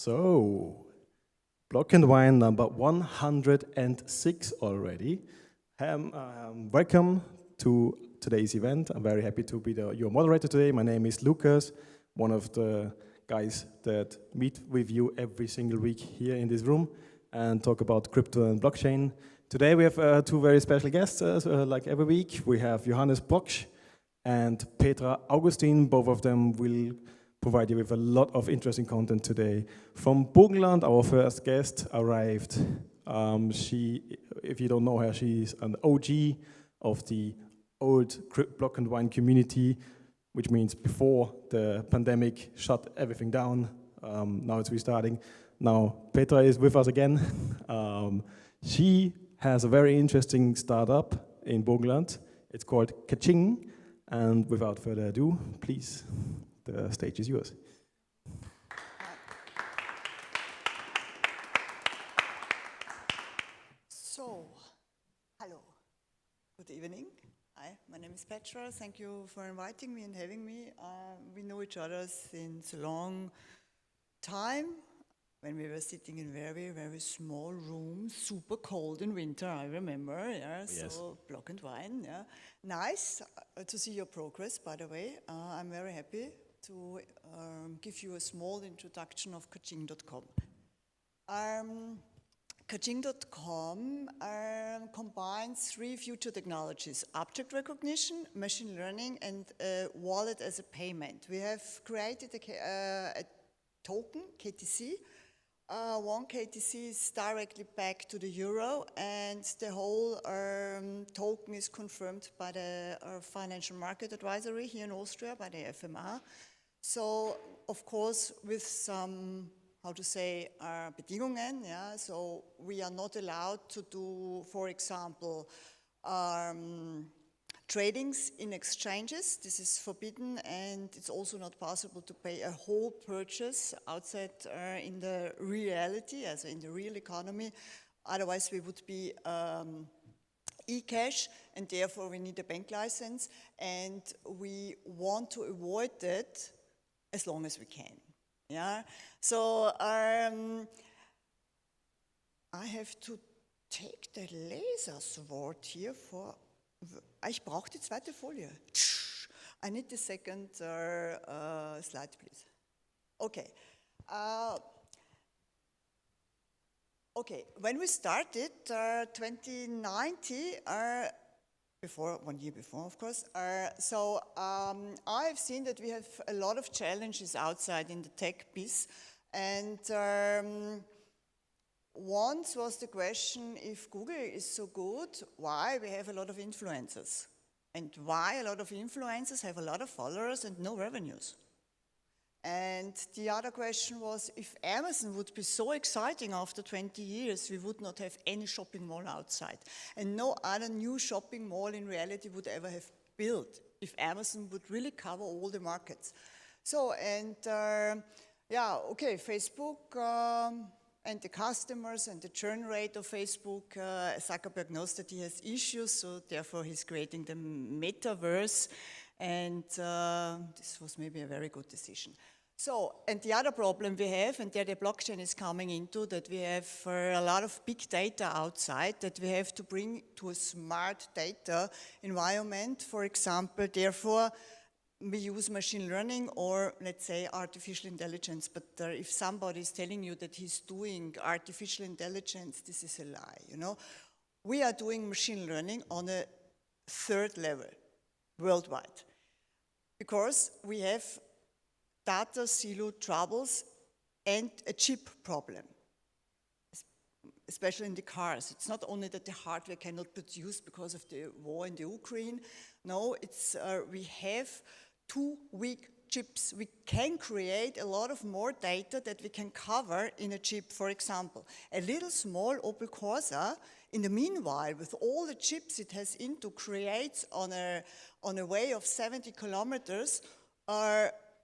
So, Block&Wine number 106 already. Welcome to today's event. I'm very happy to be your moderator today. My name is Lucas, one of the guys that meet with you every single week here in this room and talk about crypto and blockchain. Today we have two very special guests, like every week. We have Johannes Boksch and Petra Augustin. Both of them will provide you with a lot of interesting content today. From Burgenland, our first guest arrived. If you don't know her, she's an OG of the old Block&Wine community, which means before the pandemic shut everything down. Now it's restarting. Now Petra is with us again. She has a very interesting startup in Burgenland. It's called Kaching. And without further ado, please, the stage is yours. So, hello, good evening. Hi, my name is Petra. Thank you for inviting me and having me. We know each other since a long time when we were sitting in very, very small rooms, super cold in winter, I remember. Yeah, yes. So Block&Wine, yeah. Nice to see your progress, by the way. I'm very happy to give you a small introduction of Kaching.com. Kaching.com combines three future technologies: object recognition, machine learning, and wallet as a payment. We have created a token, KTC. One KTC is directly back to the euro, and the whole token is confirmed by the Financial Market Advisory here in Austria, by the FMA. So, of course, with some, how to say, Bedingungen, yeah, so we are not allowed to do, for example, tradings in exchanges. This is forbidden, and it's also not possible to pay a whole purchase outside in the reality, as in the real economy. Otherwise, we would be e-cash, and therefore we need a bank license, and we want to avoid that as long as we can. Yeah. So I have to take the laser sword here for. Ich brauche die zweite Folie. I need the second slide, please. Okay. Okay. When we started 2090, before 1 year before, of course. I've seen that we have a lot of challenges outside in the tech biz, and once was the question, if Google is so good, why we have a lot of influencers? And why a lot of influencers have a lot of followers and no revenues? And the other question was, if Amazon would be so exciting after 20 years, we would not have any shopping mall outside. And no other new shopping mall in reality would ever have built if Amazon would really cover all the markets. So, and yeah, okay, Facebook, and the customers and the churn rate of Facebook, Zuckerberg knows that he has issues, so therefore he's creating the metaverse, and this was maybe a very good decision. So, and the other problem we have, and there the blockchain is coming into, that we have a lot of big data outside that we have to bring to a smart data environment, for example. Therefore, we use machine learning or, let's say, artificial intelligence. But if somebody is telling you that he's doing artificial intelligence, this is a lie, you know. We are doing machine learning on a third level worldwide because we have data silo troubles and a chip problem, especially in the cars. It's not only that the hardware cannot produce because of the war in the Ukraine. No, it's we have too weak chips. We can create a lot of more data that we can cover in a chip. For example, a little small Opel Corsa, in the meanwhile, with all the chips it has into, creates on a way of 70 kilometers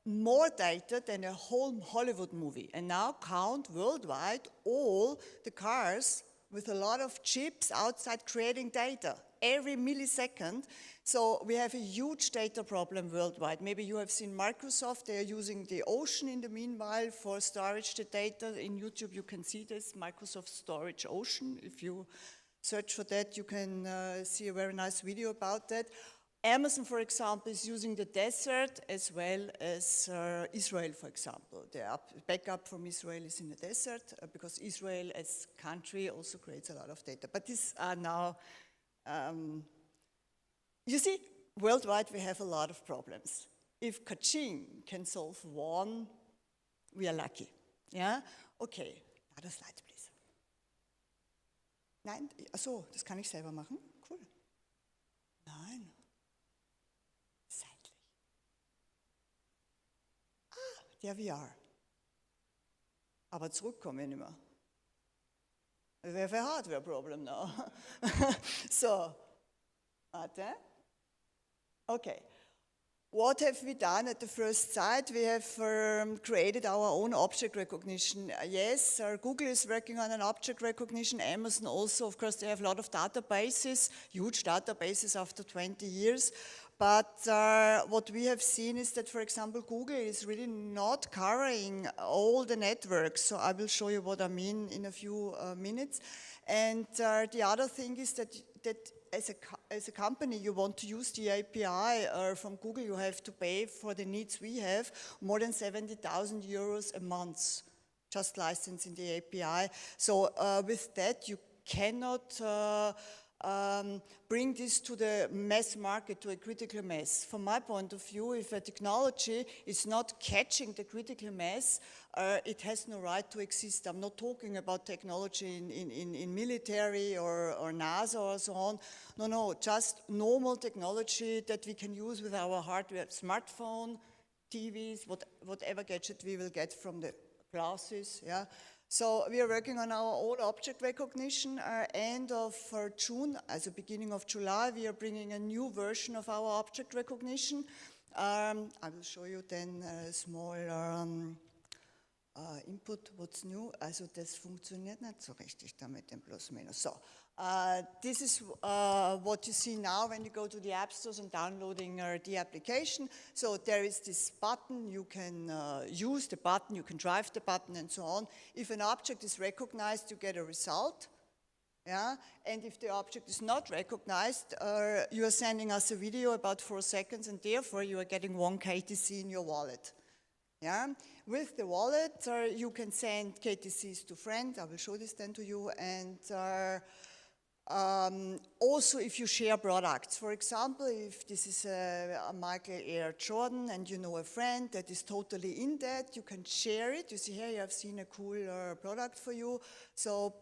more data than a whole Hollywood movie. And now count worldwide all the cars with a lot of chips outside creating data. every millisecond. So we have a huge data problem worldwide. Maybe you have seen Microsoft, they are using the ocean in the meanwhile for storage the data. In YouTube you can see this, Microsoft Storage Ocean. If you search for that, you can see a very nice video about that. Amazon, for example, is using the desert as well as Israel, for example. The backup from Israel is in the desert because Israel as country also creates a lot of data. But these are now, you see, worldwide we have a lot of problems. If Kaching can solve one, we are lucky. Yeah? Okay, other slide, please. Nein, achso, das kann ich selber machen. Cool. Nein. Seitlich. Der VR. Aber zurückkommen wir nicht mehr. We have a hardware problem now. So, warte. Okay. What have we done at the first site? We have created our own object recognition. Yes, Google is working on an object recognition. Amazon also, of course, they have a lot of databases, huge databases after 20 years. But what we have seen is that, for example, Google is really not covering all the networks. So I will show you what I mean in a few minutes. And the other thing is that as a company, you want to use the API from Google, you have to pay for the needs we have more than 70,000 euros a month, just licensing the API. So with that, you cannot bring this to the mass market, to a critical mass. From my point of view, if a technology is not catching the critical mass, it has no right to exist. I'm not talking about technology in military or NASA or so on. No, just normal technology that we can use with our hardware, smartphone, TVs, whatever gadget we will get from the glasses, yeah. So we are working on our own object recognition. End of June, as the beginning of July, we are bringing a new version of our object recognition. I will show you then a small input, what's new. Also das funktioniert nicht so richtig da mit dem Plus Minus. So, this is what you see now when you go to the app stores and downloading the application. So there is this button, you can use the button, you can drive the button and so on. If an object is recognized, you get a result. Yeah? And if the object is not recognized, you are sending us a video about 4 seconds and therefore you are getting 1 KTC in your wallet. Yeah? With the wallet, you can send KTCs to friends. I will show this then to you. And also if you share products. For example, if this is a Michael Air Jordan and you know a friend that is totally in that, you can share it. You see here, you have seen a cool product for you. So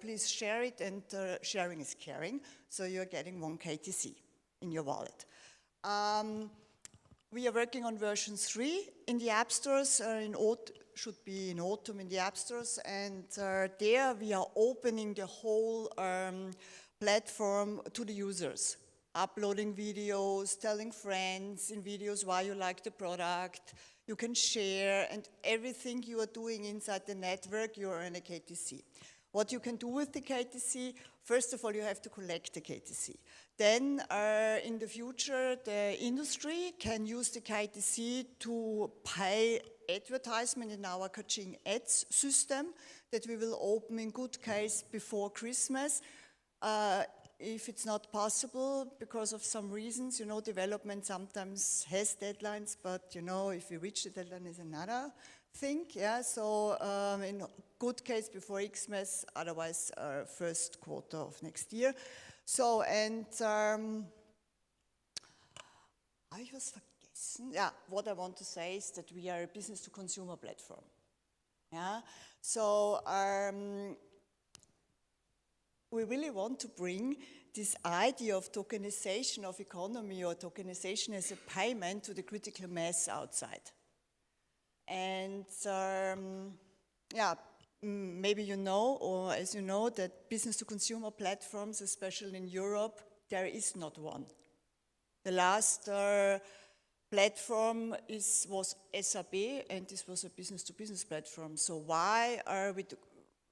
please share it, and sharing is caring. So you're getting 1 KTC in your wallet. We are working on version 3 in the app stores, should be in autumn in the app stores, and there we are opening the whole platform to the users, uploading videos, telling friends in videos why you like the product, you can share, and everything you are doing inside the network, you are in a KTC. What you can do with the KTC, first of all, you have to collect the KTC. Then, in the future, the industry can use the KTC to pay advertisement in our Kaching ads system that we will open in good case before Christmas. If it's not possible because of some reasons, you know, development sometimes has deadlines, but you know, if we reach the deadline is another thing, yeah. So in good case before Xmas, otherwise first quarter of next year. So, and I was vergessen. Yeah, what I want to say is that we are a business-to-consumer platform. Yeah, so we really want to bring this idea of tokenization of economy or tokenization as a payment to the critical mass outside. And yeah, maybe you know, or as you know, that business-to-consumer platforms, especially in Europe, there is not one. The last platform was SAP, and this was a business-to-business platform. So why are we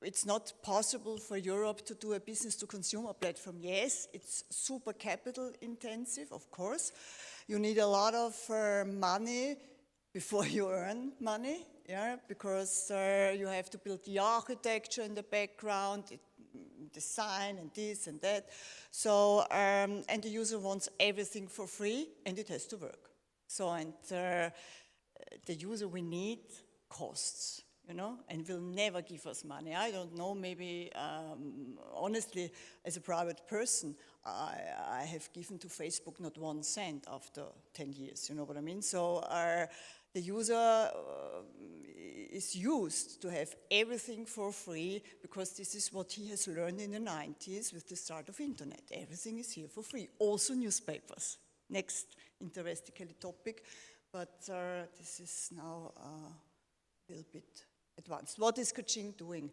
it's not possible for Europe to do a business-to-consumer platform. Yes, it's super capital intensive, of course. You need a lot of money before you earn money, yeah, because you have to build the architecture in the background, design and this and that. So, and the user wants everything for free, and it has to work. So, and the user we need costs, you know, and will never give us money. I don't know, maybe, honestly, as a private person, I have given to Facebook not 1 cent after 10 years, you know what I mean? So the user is used to have everything for free because this is what he has learned in the 90s with the start of internet. Everything is here for free, also newspapers. Next interesting topic, but this is now a little bit advanced. What is Kaching doing?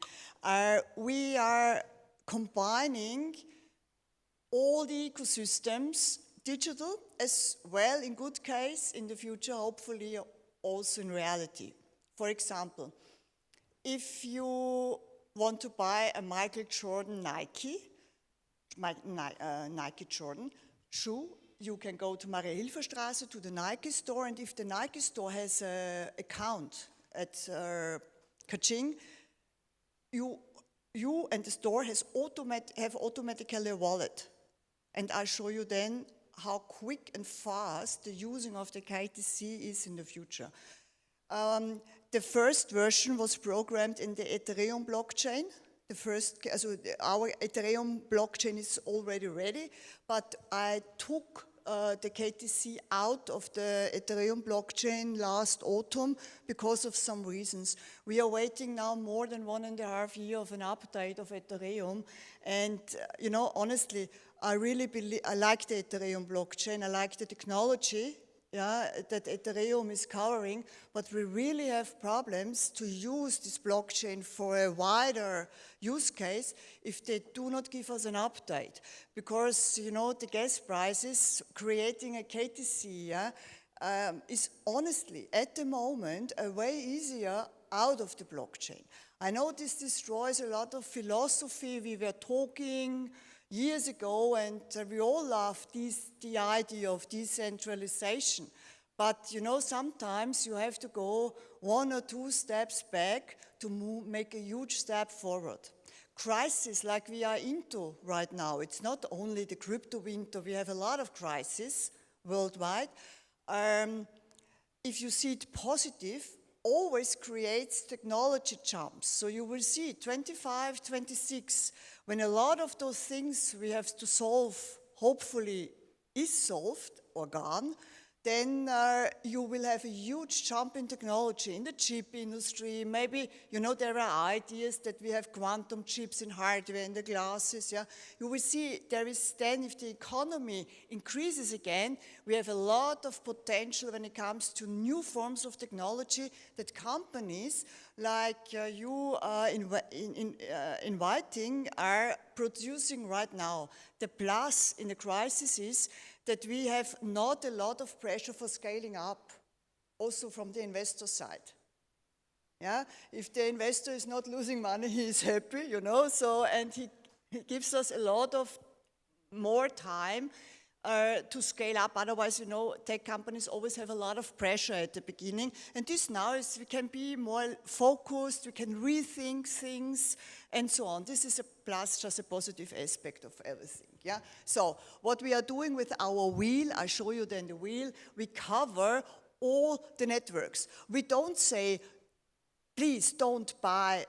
We are combining all the ecosystems, digital as well, in good case, in the future, hopefully also in reality. For example, if you want to buy a Michael Jordan Nike Jordan shoe, you can go to Maria-Hilfer-Straße to the Nike store, and if the Nike store has an account at Kaching, you and the store have automatically a wallet. And I'll show you then how quick and fast the using of the KTC is in the future. The first version was programmed in the Ethereum blockchain. Our Ethereum blockchain is already ready, but I took the KTC out of the Ethereum blockchain last autumn because of some reasons. We are waiting now more than 1.5 years of an update of Ethereum, and you know, honestly, I really believe, I like the Ethereum blockchain, I like the technology, yeah, that Ethereum is covering, but we really have problems to use this blockchain for a wider use case if they do not give us an update. Because, you know, the gas prices, creating a KTC, yeah, is honestly, at the moment, a way easier out of the blockchain. I know this destroys a lot of philosophy. We were talking years ago, and we all love the idea of decentralization. But, you know, sometimes you have to go 1 or 2 steps back to make a huge step forward. Crisis like we are into right now, it's not only the crypto winter, we have a lot of crises worldwide. If you see it positive, always creates technology jumps. So you will see 25, 26, when a lot of those things we have to solve, hopefully is solved or gone, then you will have a huge jump in technology in the chip industry. Maybe, you know, there are ideas that we have quantum chips in hardware, in the glasses, yeah. You will see there is then, if the economy increases again, we have a lot of potential when it comes to new forms of technology that companies like you are inviting are producing right now. The plus in the crisis is that we have not a lot of pressure for scaling up, also from the investor side. Yeah, if the investor is not losing money, he is happy, you know, so, and he gives us a lot of more time to scale up. Otherwise, you know, tech companies always have a lot of pressure at the beginning. And this now is, we can be more focused, we can rethink things, and so on. This is a plus, just a positive aspect of everything, yeah? So, what we are doing with our wheel, I show you then the wheel, we cover all the networks. We don't say, please don't buy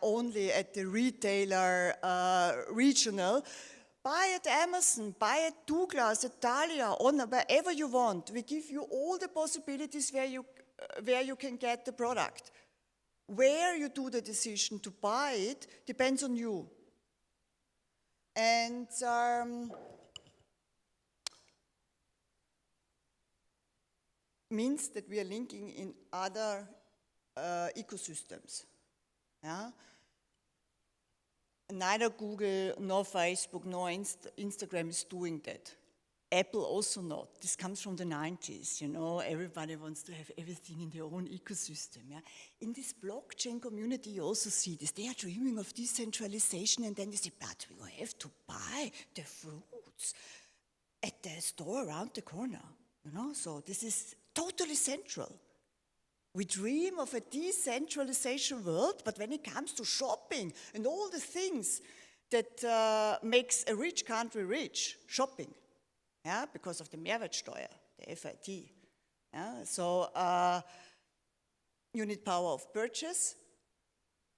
only at the retailer regional. Buy at Amazon, buy at Douglas, at Thalia, on wherever you want. We give you all the possibilities where you can get the product. Where you do the decision to buy it depends on you. And means that we are linking in other ecosystems. Yeah? Neither Google, nor Facebook, nor Instagram is doing that. Apple also not. This comes from the 90s, you know, everybody wants to have everything in their own ecosystem. Yeah? In this blockchain community, you also see this. They are dreaming of decentralization, and then they say, but we have to buy the fruits at the store around the corner, you know? So this is totally central. We dream of a decentralization world, but when it comes to shopping and all the things that makes a rich country rich, shopping, yeah, because of the Mehrwertsteuer, the FIT. Yeah? So you need power of purchase,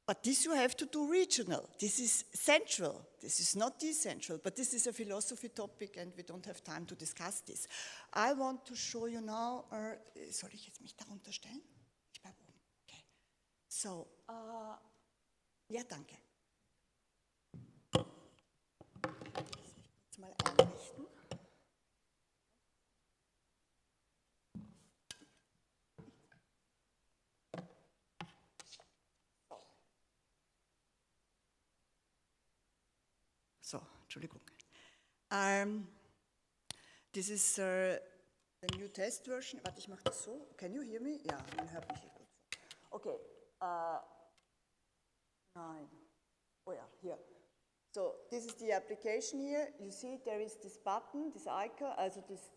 but this you have to do regional. This is central. This is not decentral, but this is a philosophy topic and we don't have time to discuss this. I want to show you now, soll ich jetzt mich darunter stellen? Ich bleib oben. Okay. So, ja, danke. Jetzt mal einrichten. So, Entschuldigung. This is the new test version. Warte, ich mache das so. Can you hear me? Ja, man hört mich hier gut. Okay. Nein. Oh ja, here. So, this is the application here. You see there is this button, this icon, also this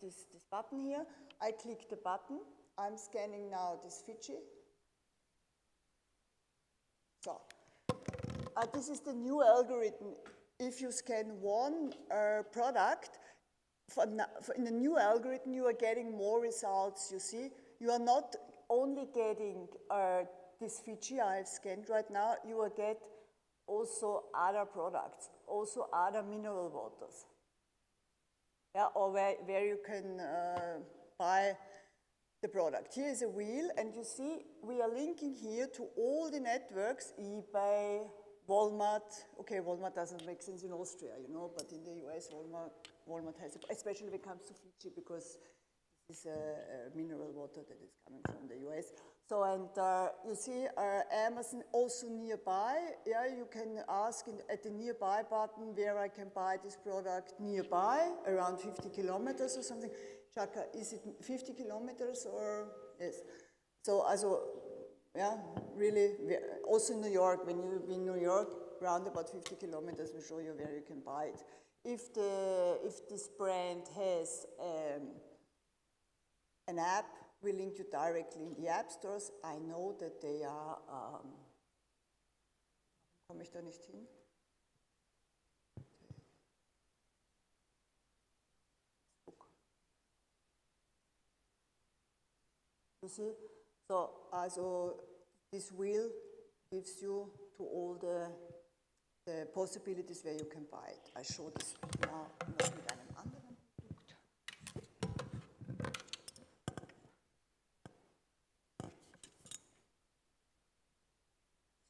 button here. I click the button. I'm scanning now this Fiji. So, this is the new algorithm. If you scan one product, in the new algorithm, you are getting more results, you see. You are not only getting this Fiji I have scanned right now, you will get also other products, also other mineral waters. Yeah, or where you can buy the product. Here is a wheel, and you see we are linking here to all the networks, eBay, Walmart. Okay, Walmart doesn't make sense in Austria, you know, but in the US, Walmart has, especially when it comes to Fiji, because this is a mineral water that is coming from the US. So, and you see Amazon also nearby. Yeah, you can ask at the nearby button where I can buy this product nearby, around 50 kilometers or something. Chaka, is it 50 kilometers or, yes. So, also, yeah, really, also in New York, when you're in New York, around about 50 kilometers will show you where you can buy it. If this brand has an app, we link you directly in the app stores. I know that they are, komme ich da nicht hin? You see? So, also, this wheel gives you to all the possibilities where you can buy it. I show this now noch mit einem anderen Produkt.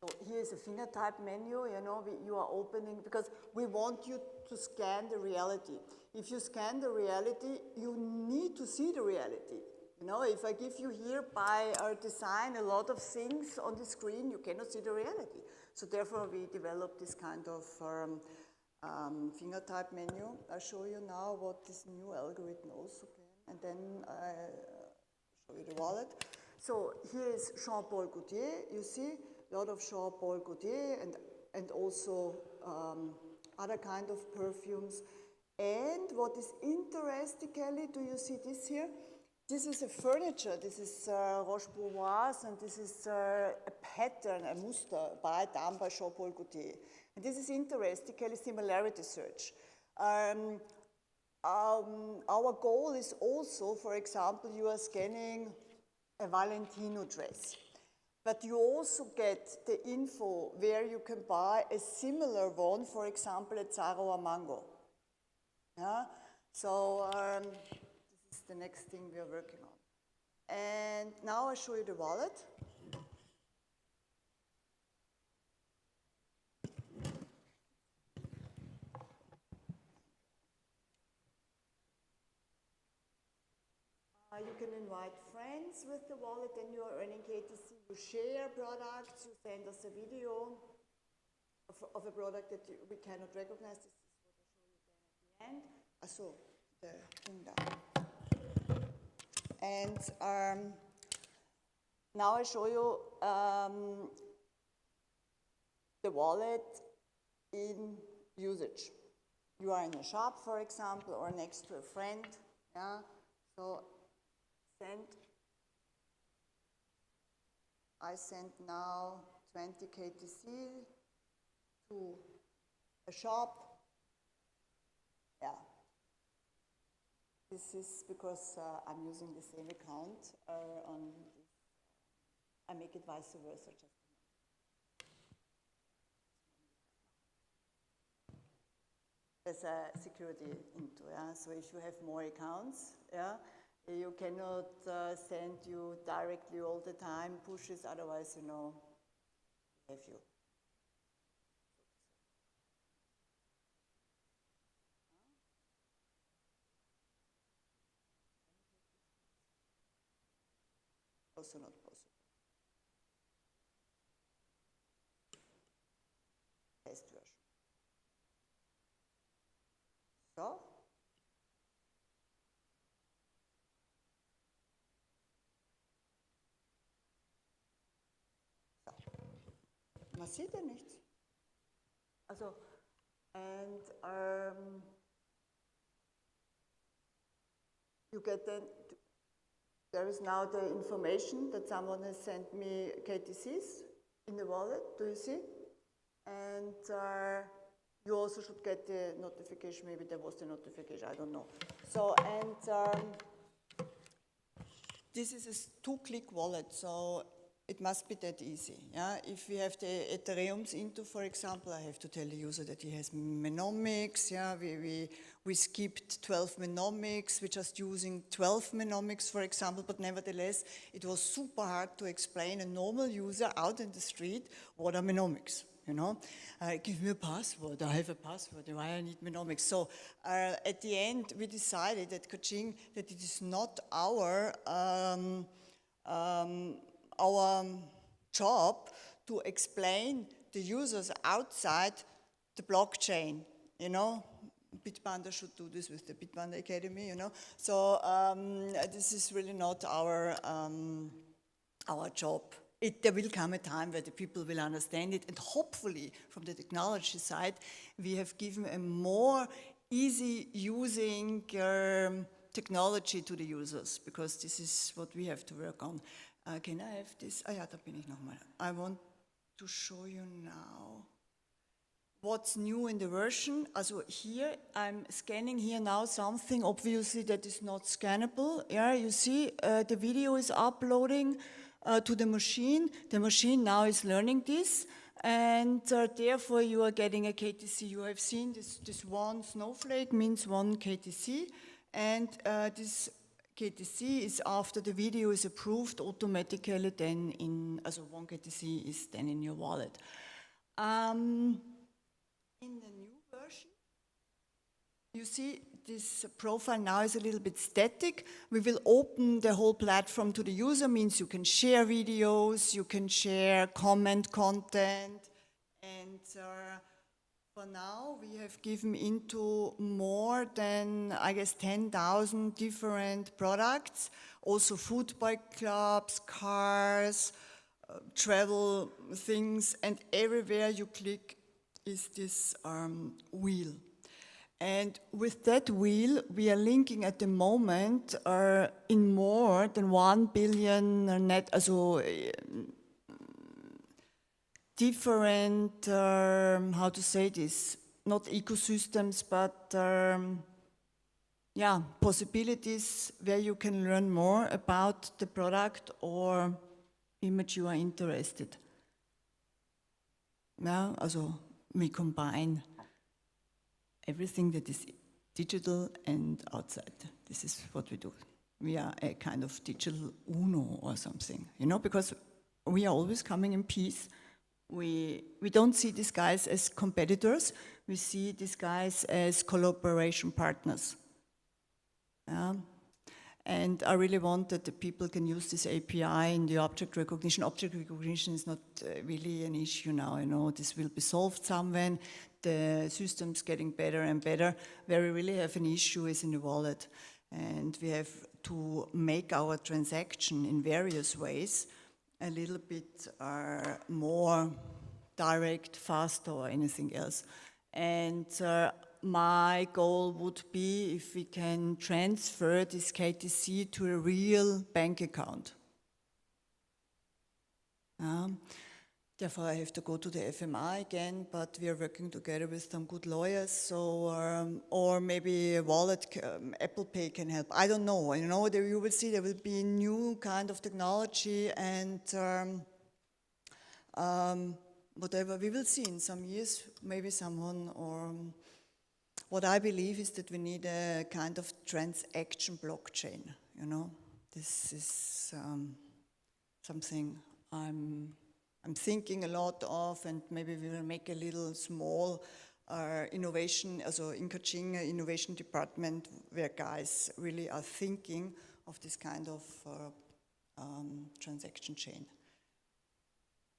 So here is a phenotype menu, you know, you are opening, because we want you to scan the reality. If you scan the reality, you need to see the reality. You know, if I give you here by our design a lot of things on the screen, you cannot see the reality. So therefore, we developed this kind of phenotype menu. I'll show you now what this new algorithm also can, and then I'll show you the wallet. So here is Jean-Paul Gaultier. You see a lot of Jean-Paul Gaultier and also other kind of perfumes. And what is interesting, Kelly, do you see this here? This is a furniture, this is Roche-Beauvois, and this is a pattern, a muster done by Jean-Paul Gaultier. And this is interesting, similarity search. Our goal is also, for example, you are scanning a Valentino dress, but you also get the info where you can buy a similar one, for example, at Zara or Mango. Yeah? So, the next thing we are working on. And now I'll show you the wallet. You can invite friends with the wallet, and you are earning KTC. You share products, you send us a video of a product that we cannot recognize. This is what I show you then at the end. So, the thing down. And now I show you the wallet in usage. You are in a shop, for example, or next to a friend. Yeah. So I send now 20 KTC to a shop. Yeah. This is because I'm using the same account on this. I make it vice versa. There's a security into, yeah. So if you have more accounts, yeah, you cannot send you directly all the time pushes, otherwise, you know, have you. Also not possible. Test version. So. Man sieht ja nichts. Also, and you get then, there is now the information that someone has sent me KTCs in the wallet, do you see? And you also should get the notification, maybe there was the notification, I don't know. So, and this is a 2-click wallet, so it must be that easy. Yeah? If we have the Ethereums into, for example, I have to tell the user that he has menomics. Yeah? We skipped 12 menomics, we're just using 12 menomics, for example, but nevertheless, it was super hard to explain a normal user out in the street what are menomics. You know, give me a password, I have a password, why I need menomics. So at the end, we decided at Coaching that it is not our job to explain the users outside the blockchain, you know. Bitpanda should do this with the Bitpanda Academy, you know. So this is really not our job. There will come a time where the people will understand it, and hopefully from the technology side, we have given a more easy using technology to the users, because this is what we have to work on. Can I have this? Ah ja, da bin ich nochmal. I want to show you now what's new in the version. Also here, I'm scanning here now something obviously that is not scannable. Yeah, you see the video is uploading to the machine. The machine now is learning this, and therefore you are getting a KTC. You have seen this one snowflake means one KTC, and this KTC is after the video is approved automatically then also one KTC is then in your wallet. In the new version, you see this profile now is a little bit static. We will open the whole platform to the user, means you can share videos, you can share comment content, and for now we have given into more than, I guess, 10,000 different products, also football clubs, cars, travel things, and everywhere you click is this wheel. And with that wheel, we are linking at the moment in more than 1 billion different, how to say this, not ecosystems, but yeah, possibilities where you can learn more about the product or image you are interested. Yeah, also we combine everything that is digital and outside. This is what we do. We are a kind of digital UNO or something, you know, because we are always coming in peace. We don't see these guys as competitors. We see these guys as collaboration partners. And I really want that the people can use this API in the object recognition. Object recognition is not really an issue now, you know. This will be solved somewhere. the system's getting better and better. Where we really have an issue is in the wallet. And we have to make our transaction in various ways a little bit more direct, faster, or anything else. And my goal would be if we can transfer this KTC to a real bank account. Therefore, I have to go to the FMI again, but we are working together with some good lawyers. So, or maybe a wallet, Apple Pay can help. I don't know. You know, you will see there will be new kind of technology and whatever we will see in some years. Maybe someone or what I believe is that we need a kind of transaction blockchain. You know, this is something I'm thinking a lot of, and maybe we will make a little small innovation, also in Kaching innovation department, where guys really are thinking of this kind of transaction chain.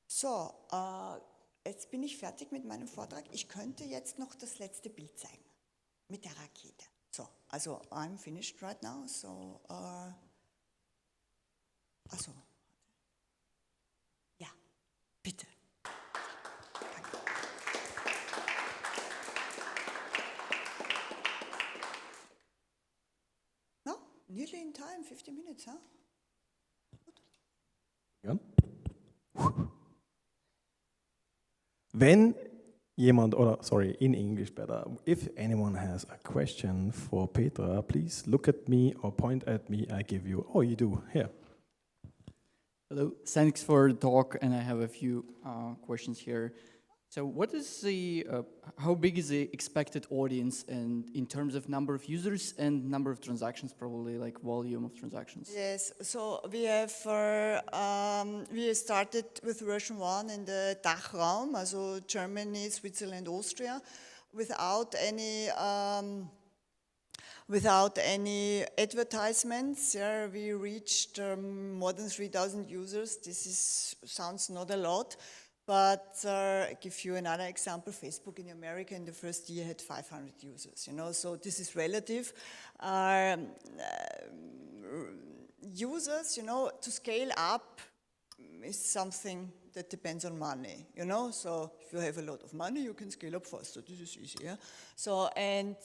So, jetzt bin ich fertig mit meinem Vortrag. Ich könnte jetzt noch das letzte Bild zeigen mit der Rakete. So, also I'm finished right now. So, also. Bitte. No, nearly in time, 50 minutes, huh? Ja. Wenn jemand, oder sorry, in English better, if anyone has a question for Petra, please look at me or point at me, I give you, oh you do, here. Hello, thanks for the talk, and I have a few questions here. So what is the, how big is the expected audience and in terms of number of users and number of transactions, probably like volume of transactions? Yes, so we have, we started with version 1 in the Dachraum, also Germany, Switzerland, Austria, without any advertisements. Yeah, we reached more than 3,000 users. This sounds not a lot, but I give you another example. Facebook in America in the first year had 500 users, you know, so this is relative. Users, you know, to scale up is something that depends on money, you know, so if you have a lot of money, you can scale up faster, this is easy, yeah? So, and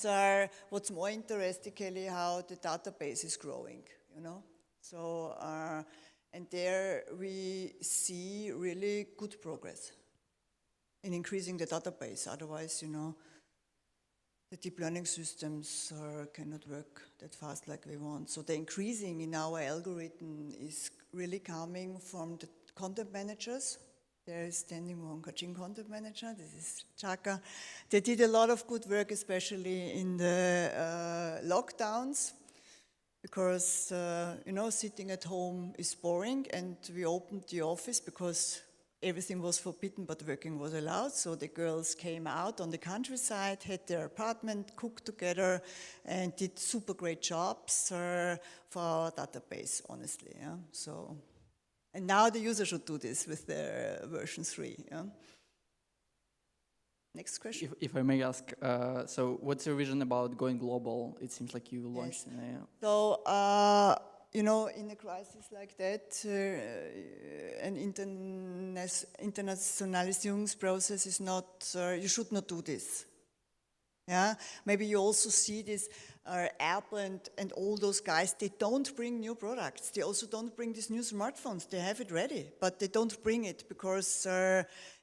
what's more interesting, Kelly, how the database is growing, you know, so, and there we see really good progress in increasing the database, otherwise, you know, the deep learning systems cannot work that fast like we want. So the increasing in our algorithm is really coming from the content managers. There is standing one Kaching content manager, this is Chaka. They did a lot of good work, especially in the lockdowns, because, you know, sitting at home is boring, and we opened the office because everything was forbidden, but working was allowed. So the girls came out on the countryside, had their apartment, cooked together, and did super great jobs for our database, honestly. Yeah? So, and now the user should do this with their version 3. Yeah? Next question. If I may ask, so what's your vision about going global? It seems like you launched. Yes. So, you know, in a crisis like that, an internationalization is not, you should not do this. Yeah, maybe you also see this Apple and all those guys, they don't bring new products. They also don't bring these new smartphones. They have it ready, but they don't bring it because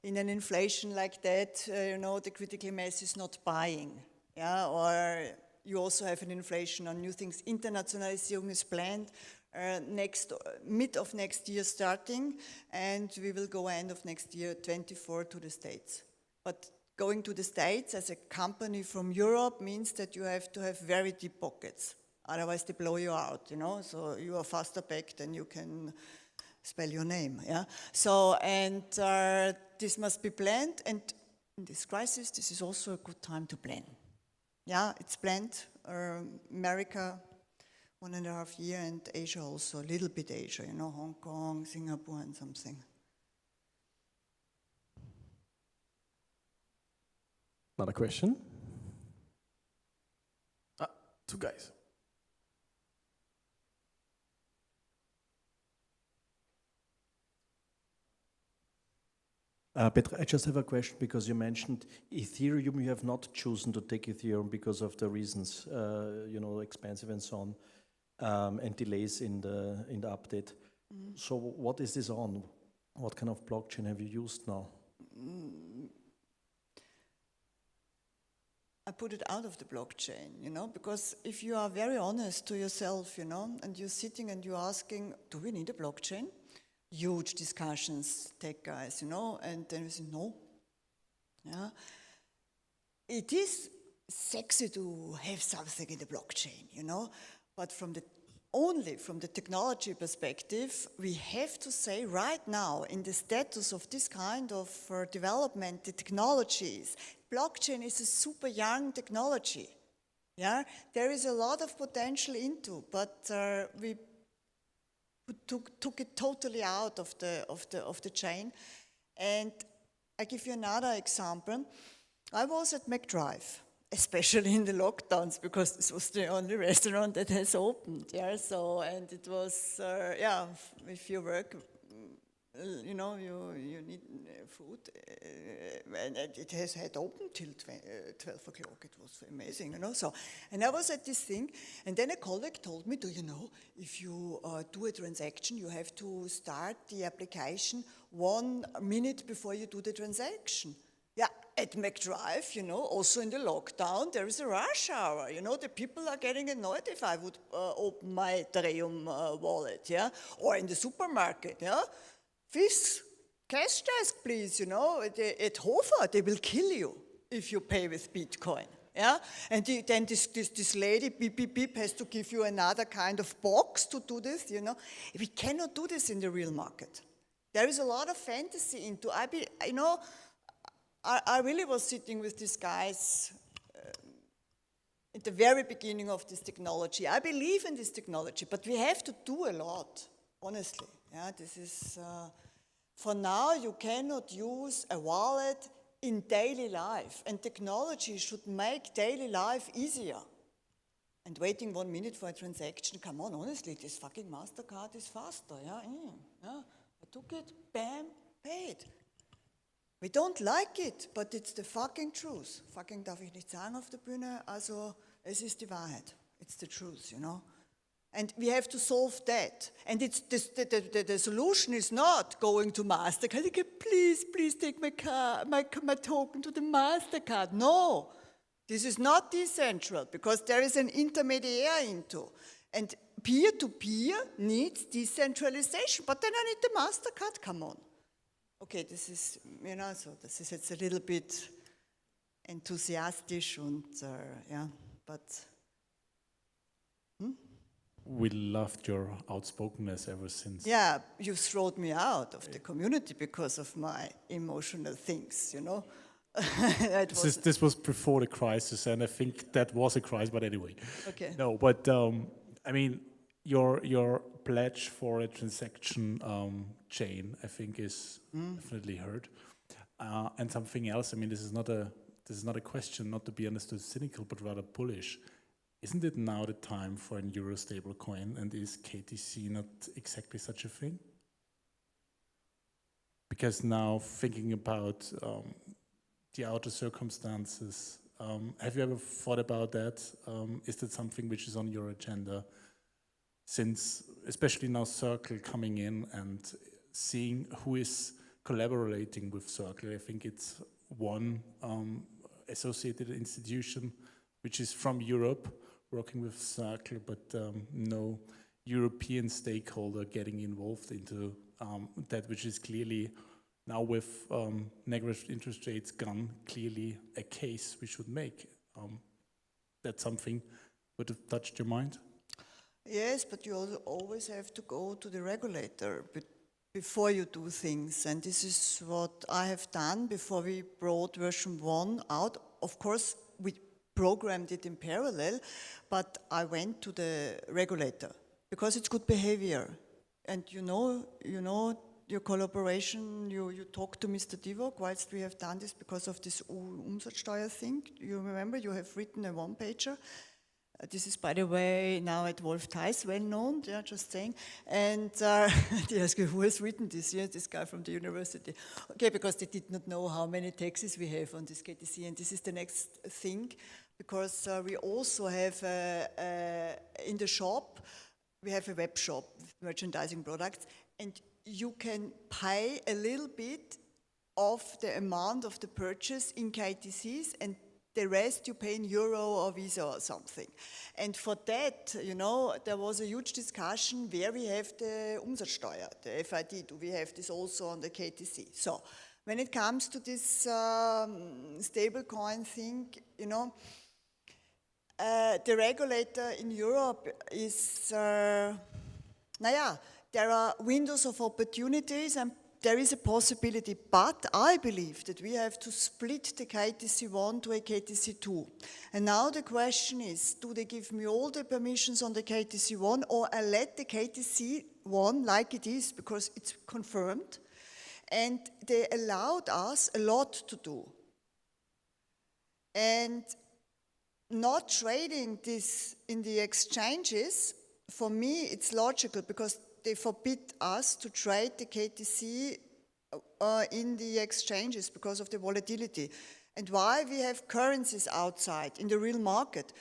in an inflation like that, you know, the critical mass is not buying. Yeah, or you also have an inflation on new things. Internationalization is planned mid of next year starting, and we will go end of next year, 24, to the States. But going to the States as a company from Europe means that you have to have very deep pockets. Otherwise they blow you out, you know, so you are faster back than you can spell your name, yeah? So, and this must be planned, and in this crisis, this is also a good time to plan. Yeah, it's planned, America, 1.5 years, and Asia also, a little bit Asia, you know, Hong Kong, Singapore, and something. Another question? Two guys. Petra, I just have a question because you mentioned Ethereum. You have not chosen to take Ethereum because of the reasons, expensive and so on, and delays in the update. So what is this on? What kind of blockchain have you used now? I put it out of the blockchain, because if you are very honest to yourself, and you're sitting and you're asking, do we need a blockchain? Huge discussions, tech guys, and then we say, no. Yeah. It is sexy to have something in the blockchain, but only from the technology perspective, we have to say right now, in the status of this kind of development, the technologies, blockchain is a super young technology. Yeah, there is a lot of potential into, but we took it totally out of the chain. And I give you another example. I was at McDrive, especially in the lockdowns, because this was the only restaurant that has opened. Yeah, so, and it was, if you work, you need food, and it has had open till 12 o'clock. It was amazing, So, and I was at this thing, and then a colleague told me, do you know, if you do a transaction, you have to start the application 1 minute before you do the transaction. Yeah, at McDrive, also in the lockdown, there is a rush hour. The people are getting annoyed if I would open my Ethereum wallet, yeah, or in the supermarket, yeah. This cash desk, please, at Hofer, they will kill you if you pay with Bitcoin, yeah? And then this lady, beep, beep, beep, has to give you another kind of box to do this, We cannot do this in the real market. There is a lot of fantasy into, I really was sitting with these guys at the very beginning of this technology. I believe in this technology, but we have to do a lot, honestly. Yeah, this is, for now, you cannot use a wallet in daily life, and technology should make daily life easier. And waiting 1 minute for a transaction, come on, honestly, this fucking MasterCard is faster, yeah? I took it, bam, paid. We don't like it, but it's the fucking truth. Fucking darf ich nicht sagen auf der Bühne, also es ist die Wahrheit. It's the truth, And we have to solve that. And it's the solution is not going to MasterCard. Okay, please take my token to the MasterCard. No, this is not decentral because there is an intermediary into. And peer-to-peer needs decentralization. But then I need the MasterCard, come on. Okay, this is, so this is it's a little bit enthusiastic and, but... We loved your outspokenness ever since. Yeah, you throwed me out of the community because of my emotional things, This was before the crisis, and I think that was a crisis, but anyway. Okay. No, but your pledge for a transaction chain, I think, is definitely heard. And something else. This is not a question, not to be understood cynical, but rather bullish. Isn't it now the time for a euro stablecoin, and is KTC not exactly such a thing? Because now thinking about the outer circumstances, have you ever thought about that? Is that something which is on your agenda? Since, especially now Circle coming in and seeing who is collaborating with Circle, I think it's one associated institution which is from Europe, working with Circle, but no European stakeholder getting involved into that, which is clearly now with negative interest rates gone, clearly a case we should make. That's something would have touched your mind? Yes, but you always have to go to the regulator before you do things, and this is what I have done before we brought version 1 out. Of course, we programmed it in parallel, but I went to the regulator because it's good behavior. And your collaboration, you talked to Mr. Divok whilst we have done this because of this Umsatzsteuer thing. You remember you have written a one-pager. This is, by the way, now at Wolf Theis, well known, yeah, just saying. And they ask you, who has written this? Yeah, this guy from the university. Okay, because they did not know how many taxes we have on this KTC. And this is the next thing, because we also have, in the shop, we have a web shop with merchandising products, and you can pay a little bit of the amount of the purchase in KTCs, and the rest you pay in euro or Visa or something. And for that, you know, there was a huge discussion where we have the Umsatzsteuer, the FID. Do we have this also on the KTC? So when it comes to this stablecoin thing, you know, the regulator in Europe is, there are windows of opportunities and there is a possibility, but I believe that we have to split the KTC1 to a KTC2. And now the question is, do they give me all the permissions on the KTC1, or I let the KTC1 like it is, because it's confirmed, and they allowed us a lot to do. And not trading this in the exchanges, for me, it's logical, because they forbid us to trade the KTC in the exchanges because of the volatility. And why we have currencies outside in the real market.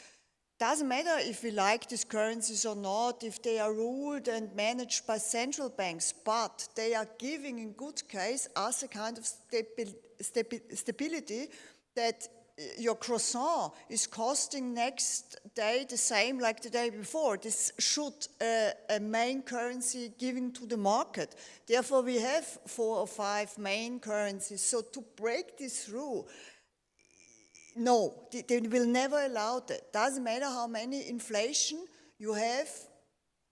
Doesn't matter if we like these currencies or not, if they are ruled and managed by central banks, but they are giving, in good case, us a kind of stability that your croissant is costing next day the same like the day before. This should a main currency given to the market. Therefore, we have 4 or 5 main currencies. So to break this rule, no, they will never allow that. Doesn't matter how many inflation you have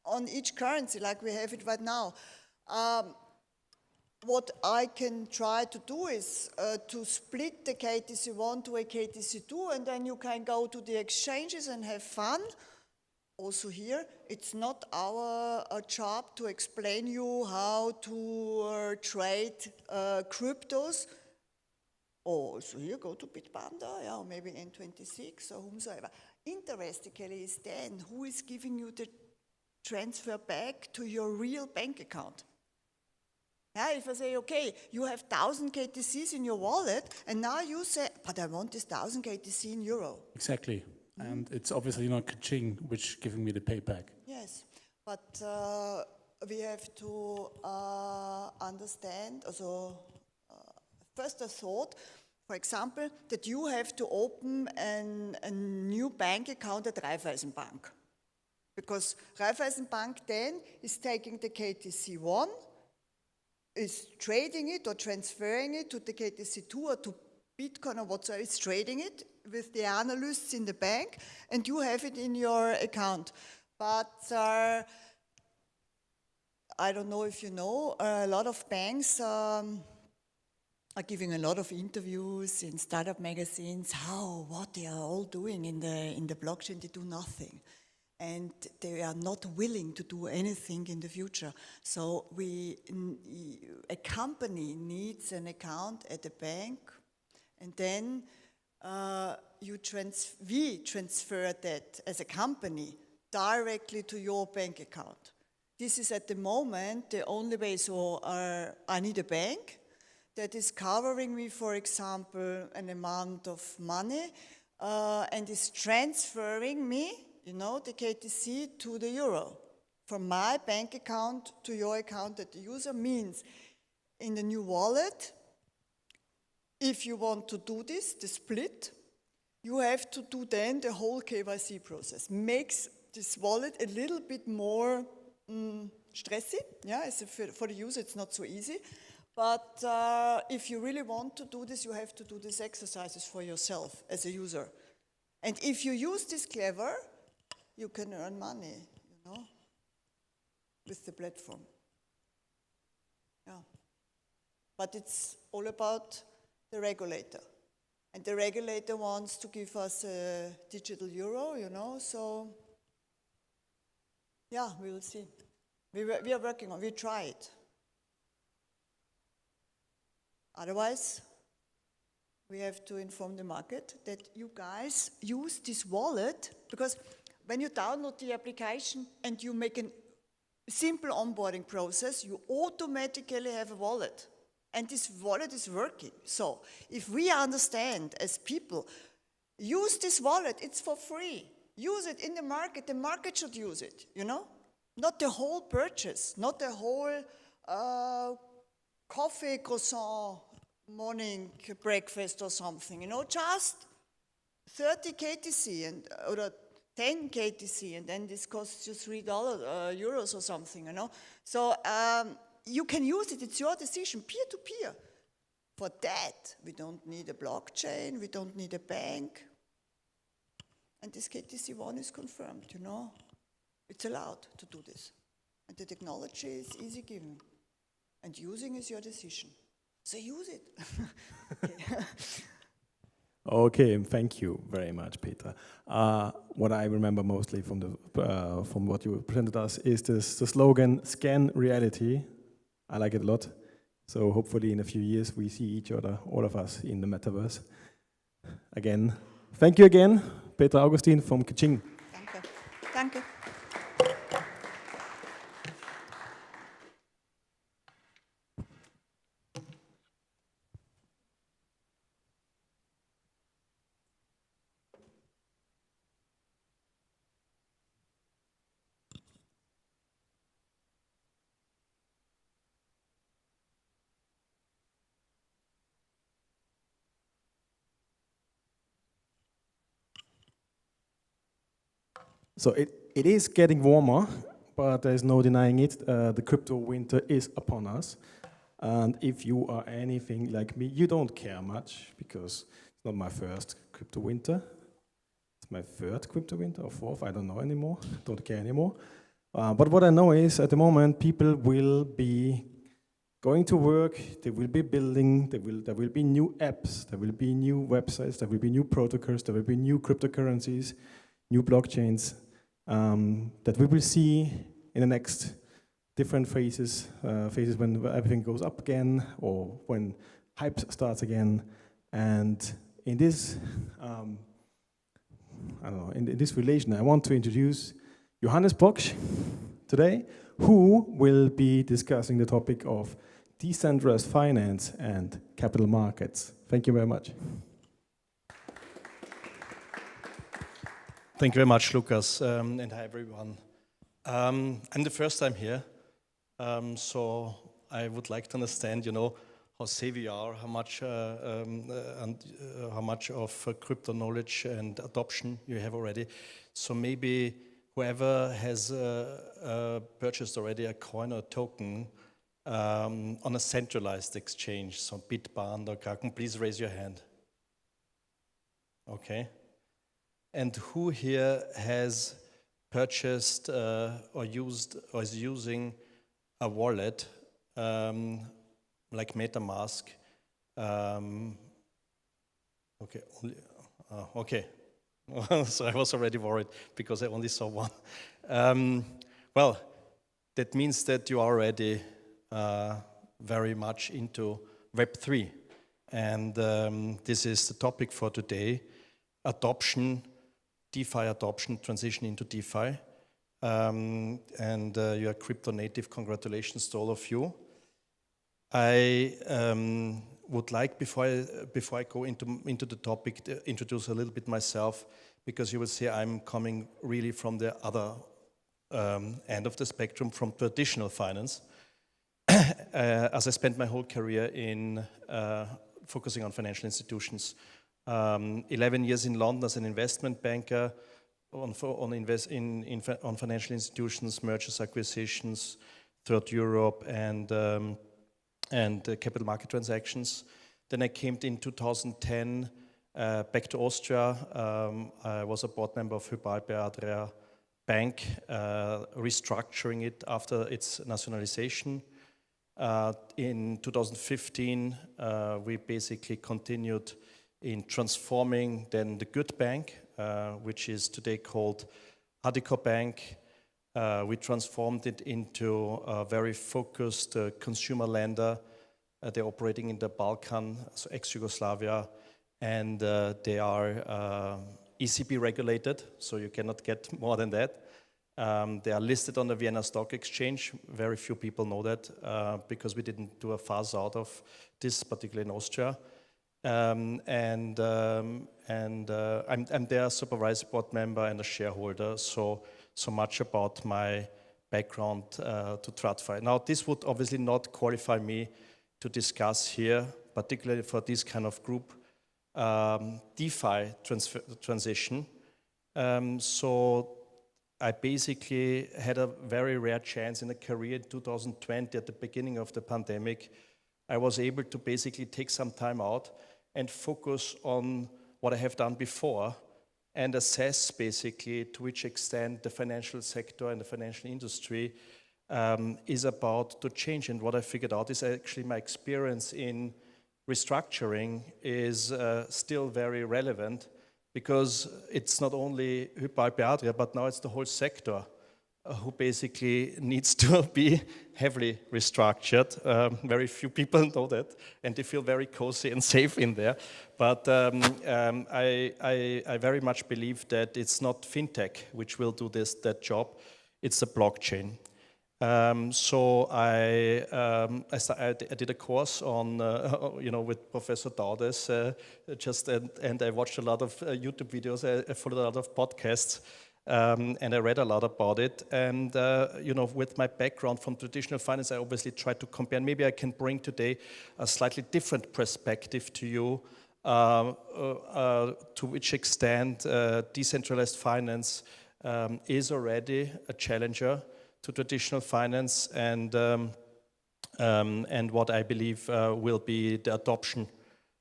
on each currency, like we have it right now. What I can try to do is to split the KTC1 to a KTC2, and then you can go to the exchanges and have fun. Also here, it's not our job to explain you how to trade cryptos. Also here, go to Bitpanda, yeah, or maybe N26 or whomsoever. Interestingly is then who is giving you the transfer back to your real bank account. Yeah, if I say, okay, you have 1,000 KTCs in your wallet, and now you say, but I want this 1,000 KTC in euro. Exactly. And it's obviously not Kaching which giving me the payback. Yes, but we have to understand, also, first I thought, for example, that you have to open a new bank account at Raiffeisenbank. Because Raiffeisenbank then is taking the KTC1, is trading it or transferring it to the KTC2 or to Bitcoin or whatsoever, is trading it with the analysts in the bank, and you have it in your account. But I don't know if you know, a lot of banks are giving a lot of interviews in startup magazines, what they are all doing in the blockchain. They do nothing. And they are not willing to do anything in the future. So a company needs an account at a bank, and then we transfer that as a company directly to your bank account. This is at the moment the only way. So I need a bank that is covering me, for example, an amount of money and is transferring me, you know, the KTC to the euro. From my bank account to your account that the user means in the new wallet, if you want to do this, the split, you have to do then the whole KYC process. Makes this wallet a little bit more stressy. Yeah, for the user it's not so easy. But if you really want to do this, you have to do these exercises for yourself as a user. And if you use this clever, you can earn money, you know, with the platform. Yeah. But it's all about the regulator. And the regulator wants to give us a digital euro, you know, so yeah, we will see. We are working on, we try it. Otherwise, we have to inform the market that you guys use this wallet, because when you download the application and you make a simple onboarding process, you automatically have a wallet. And this wallet is working. So if we understand as people, use this wallet, it's for free. Use it in the market should use it, you know? Not the whole purchase, not the whole coffee, croissant, morning breakfast or something, you know, just 30 KTC or 10 KTC, and then this costs you $3 euros or something, you know. So you can use it, it's your decision, peer-to-peer. For that, we don't need a blockchain, we don't need a bank. And this KTC1 is confirmed, you know. It's allowed to do this. And the technology is easy given. And using is your decision. So use it. Okay, thank you very much, Peter. What I remember mostly from what you presented us is the slogan, "Scan reality." I like it a lot. So hopefully in a few years we see each other, all of us, in the metaverse. Again, thank you again, Peter Augustin from Kaching. Danke. Danke. So it is getting warmer, but there's no denying it. The crypto winter is upon us. And if you are anything like me, you don't care much, because it's not my first crypto winter. It's my third crypto winter or fourth, I don't know anymore. Don't care anymore. But what I know is at the moment people will be going to work, they will be building, there will be new apps, there will be new websites, there will be new protocols, there will be new cryptocurrencies, new blockchains that we will see in the next different phases when everything goes up again or when hype starts again. And in this, in this relation, I want to introduce Johannes Boksch today, who will be discussing the topic of decentralized finance and capital markets. Thank you very much. Thank you very much, Lucas, and hi everyone. I'm the first time here, so I would like to understand, how savvy you are, how much of crypto knowledge and adoption you have already. So maybe whoever has purchased already a coin or token on a centralized exchange, so Bitband or Kraken, please raise your hand. Okay. And who here has purchased or used or is using a wallet like MetaMask? Okay, okay. So I was already worried because I only saw one. Well, that means that you are already very much into Web3. And this is the topic for today, adoption, DeFi adoption, transition into DeFi. And you are crypto native, congratulations to all of you. I would like, before I go into the topic, to introduce a little bit myself, because you will see I'm coming really from the other end of the spectrum, from traditional finance, as I spent my whole career in focusing on financial institutions. 11 years in London as an investment banker on financial institutions, mergers, acquisitions throughout Europe, and capital market transactions. Then I came in 2010 back to Austria. I was a board member of Hybalpe Adria Bank, restructuring it after its nationalization. In 2015, we basically continued in transforming then the good bank, which is today called Addiko Bank. We transformed it into a very focused consumer lender They're operating in the Balkan, so ex-Yugoslavia, and they are ECB regulated, so you cannot get more than that. They are listed on the Vienna Stock Exchange. Very few people know that because we didn't do a phase out of this, particularly in Austria. I'm their supervisory board member and a shareholder, so much about my background to TradFi. Now, this would obviously not qualify me to discuss here, particularly for this kind of group, DeFi transition. So I basically had a very rare chance in a career in 2020 at the beginning of the pandemic. I was able to basically take some time out and focus on what I have done before and assess basically to which extent the financial sector and the financial industry is about to change. And what I figured out is actually my experience in restructuring is still very relevant, because it's not only Hypo Adria, but now it's the whole sector who basically needs to be heavily restructured. Very few people know that, and they feel very cozy and safe in there. But I very much believe that it's not fintech which will do that job, it's the blockchain. So I did a course on, with Professor Daudes, and I watched a lot of YouTube videos, I followed a lot of podcasts, and I read a lot about it. And, with my background from traditional finance, I obviously tried to compare. Maybe I can bring today a slightly different perspective to you, to which extent decentralized finance is already a challenger to traditional finance, and what I believe will be the adoption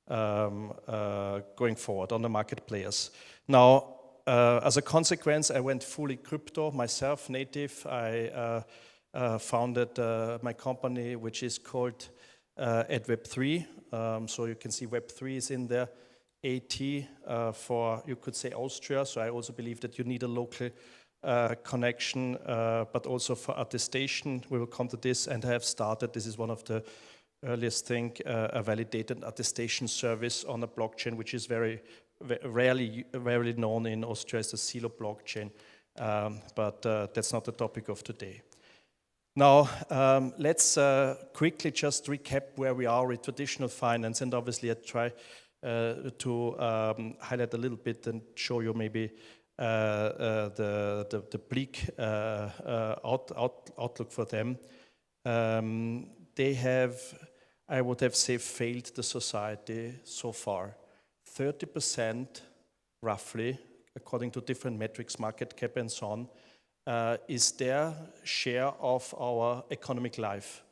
going forward on the market players. Now, as a consequence, I went fully crypto myself, native. I founded my company, which is called Web3. So you can see Web3 is in there. AT for, you could say, Austria. So I also believe that you need a local connection, but also for attestation. We will come to this, and I have started, this is one of the earliest thing, a validated attestation service on a blockchain, which is very rarely known in Austria as the Silo blockchain, but that's not the topic of today. Now, let's quickly just recap where we are with traditional finance, and obviously I try to highlight a little bit and show you maybe the bleak outlook for them. They have, I would have said, failed the society so far. 30% roughly, according to different metrics, market cap and so on, is their share of our economic life.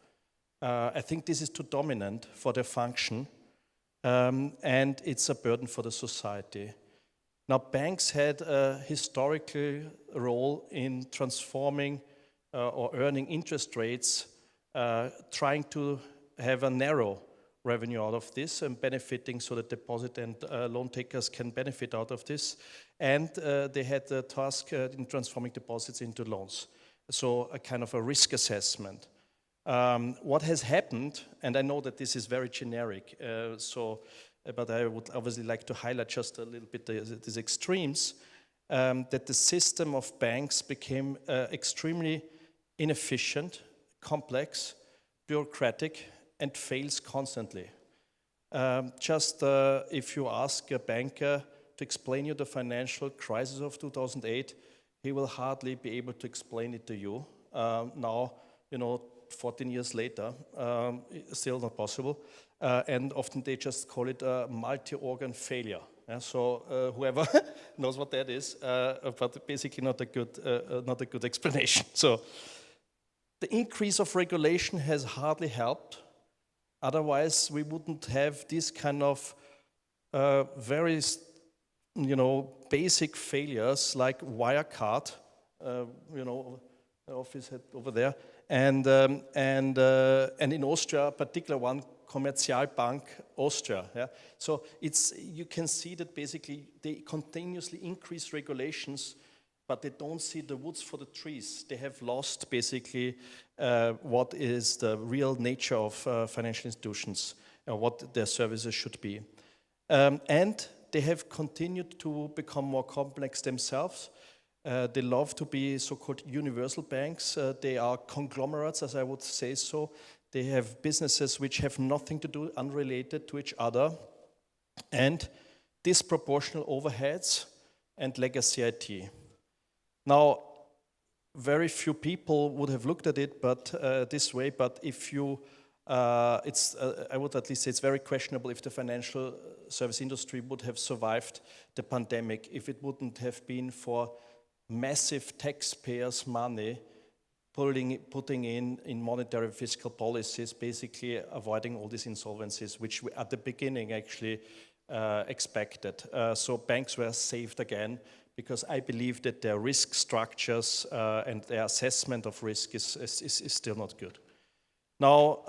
I think this is too dominant for their function, and it's a burden for the society. Now, banks had a historical role in transforming or earning interest rates, trying to have a narrow revenue out of this and benefiting so that deposit and loan takers can benefit out of this. And they had the task in transforming deposits into loans. So a kind of a risk assessment. What has happened, and I know that this is very generic, but I would obviously like to highlight just a little bit these extremes, that the system of banks became extremely inefficient, complex, bureaucratic, and fails constantly. If you ask a banker to explain you the financial crisis of 2008, he will hardly be able to explain it to you. Now, 14 years later, still not possible. And often they just call it a multi-organ failure. So whoever knows what that is, but basically not a good explanation. So the increase of regulation has hardly helped. Otherwise, we wouldn't have this kind of very, basic failures like Wirecard, the office head over there, and in Austria, a particular one, Commercialbank Austria. Yeah? So you can see that basically they continuously increase regulations but they don't see the woods for the trees. They have lost basically what is the real nature of financial institutions, what their services should be. And they have continued to become more complex themselves. They love to be so-called universal banks. They are conglomerates, as I would say so. They have businesses which have nothing to do, unrelated to each other, and disproportional overheads and legacy IT. Now, very few people would have looked at it this way, but if you, I would at least say it's very questionable if the financial service industry would have survived the pandemic if it wouldn't have been for massive taxpayers' money putting in monetary fiscal policies, basically avoiding all these insolvencies, which we at the beginning actually expected. So banks were saved again, because I believe that their risk structures and their assessment of risk is still not good. Now,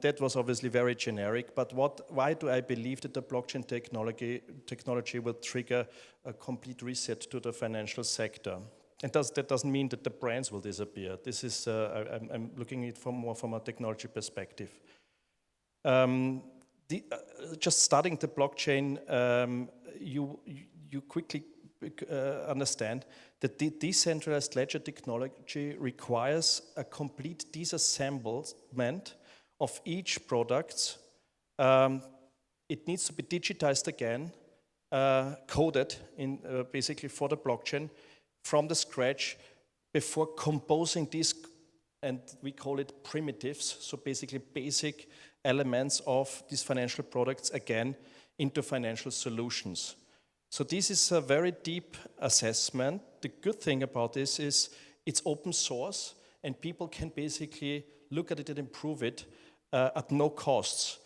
that was obviously very generic, but why do I believe that the blockchain technology will trigger a complete reset to the financial sector? And that doesn't mean that the brands will disappear. This is, I'm looking at it more from a technology perspective. Just studying the blockchain, you quickly understand that the decentralized ledger technology requires a complete disassemblement of each product. It needs to be digitized again, coded in basically for the blockchain from the scratch before composing these, and we call it primitives, so basically basic elements of these financial products again into financial solutions. So this is a very deep assessment. The good thing about this is it's open source and people can basically look at it and improve it at no costs.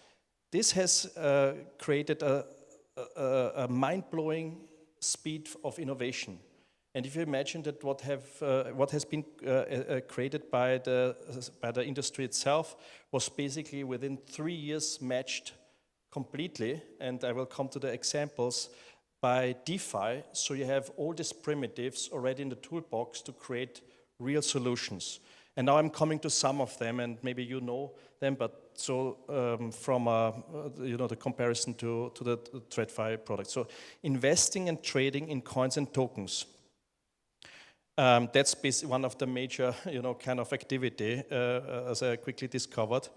This has created a mind-blowing speed of innovation. And if you imagine that what has been created by the industry itself was basically within 3 years matched completely, and I will come to the examples, by DeFi, so you have all these primitives already in the toolbox to create real solutions. And now I'm coming to some of them, and maybe you know them, but so from the comparison to the TradFi product. So investing and trading in coins and tokens. That's one of the major, kind of activity, as I quickly discovered.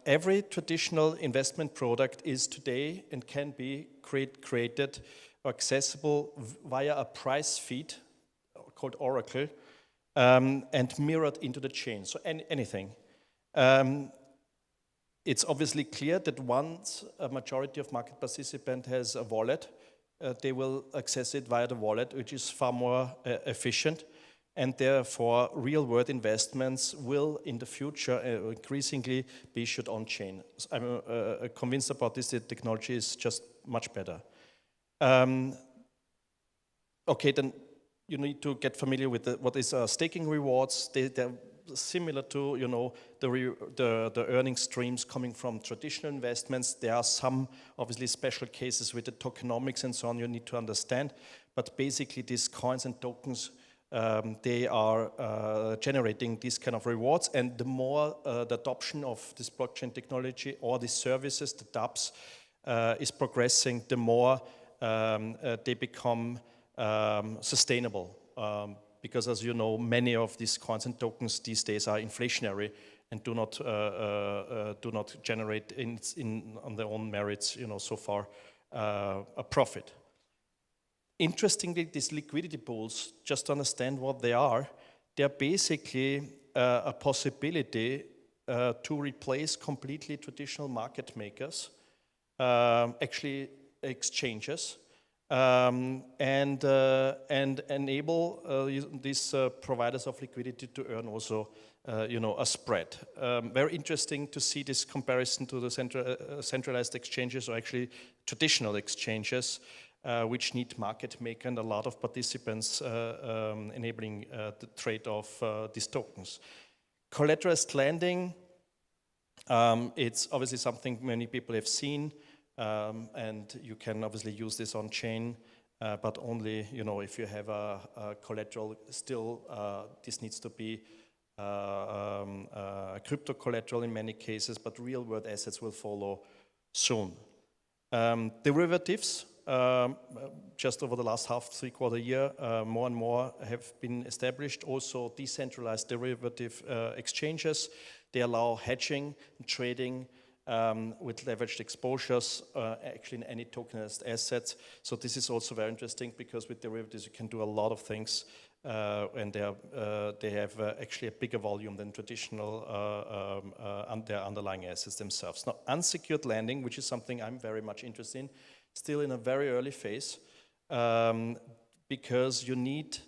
Every traditional investment product is today and can be created or accessible via a price feed called Oracle and mirrored into the chain. So anything. It's obviously clear that once a majority of market participant has a wallet, they will access it via the wallet, which is far more efficient, and therefore real-world investments will in the future increasingly be issued on-chain. I'm convinced about this, the technology is just much better. Okay, then you need to get familiar with what is staking rewards. They're similar to the earning streams coming from traditional investments. There are some obviously special cases with the tokenomics and so on you need to understand, but basically these coins and tokens, they are generating these kind of rewards, and the more the adoption of this blockchain technology or these services, the dApps, is progressing, the more they become sustainable. Because as you know, many of these coins and tokens these days are inflationary and do not generate on their own merits, so far a profit. Interestingly, these liquidity pools, just to understand what they are basically a possibility to replace completely traditional market makers, actually exchanges, and enable these providers of liquidity to earn also, a spread. Very interesting to see this comparison to the centralized exchanges, or actually traditional exchanges, which need market maker and a lot of participants enabling the trade of these tokens. Collateralized lending, it's obviously something many people have seen, and you can obviously use this on chain. but only, if you have a collateral, still this needs to be crypto collateral in many cases, but real world assets will follow soon. Derivatives, just over the last three-quarter year, more and more have been established. Also decentralized derivative exchanges. They allow hedging, trading, with leveraged exposures, actually in any tokenized assets. So this is also very interesting because with derivatives you can do a lot of things, and they have actually a bigger volume than traditional their underlying assets themselves. Now, unsecured lending, which is something I'm very much interested in, still in a very early phase, because you need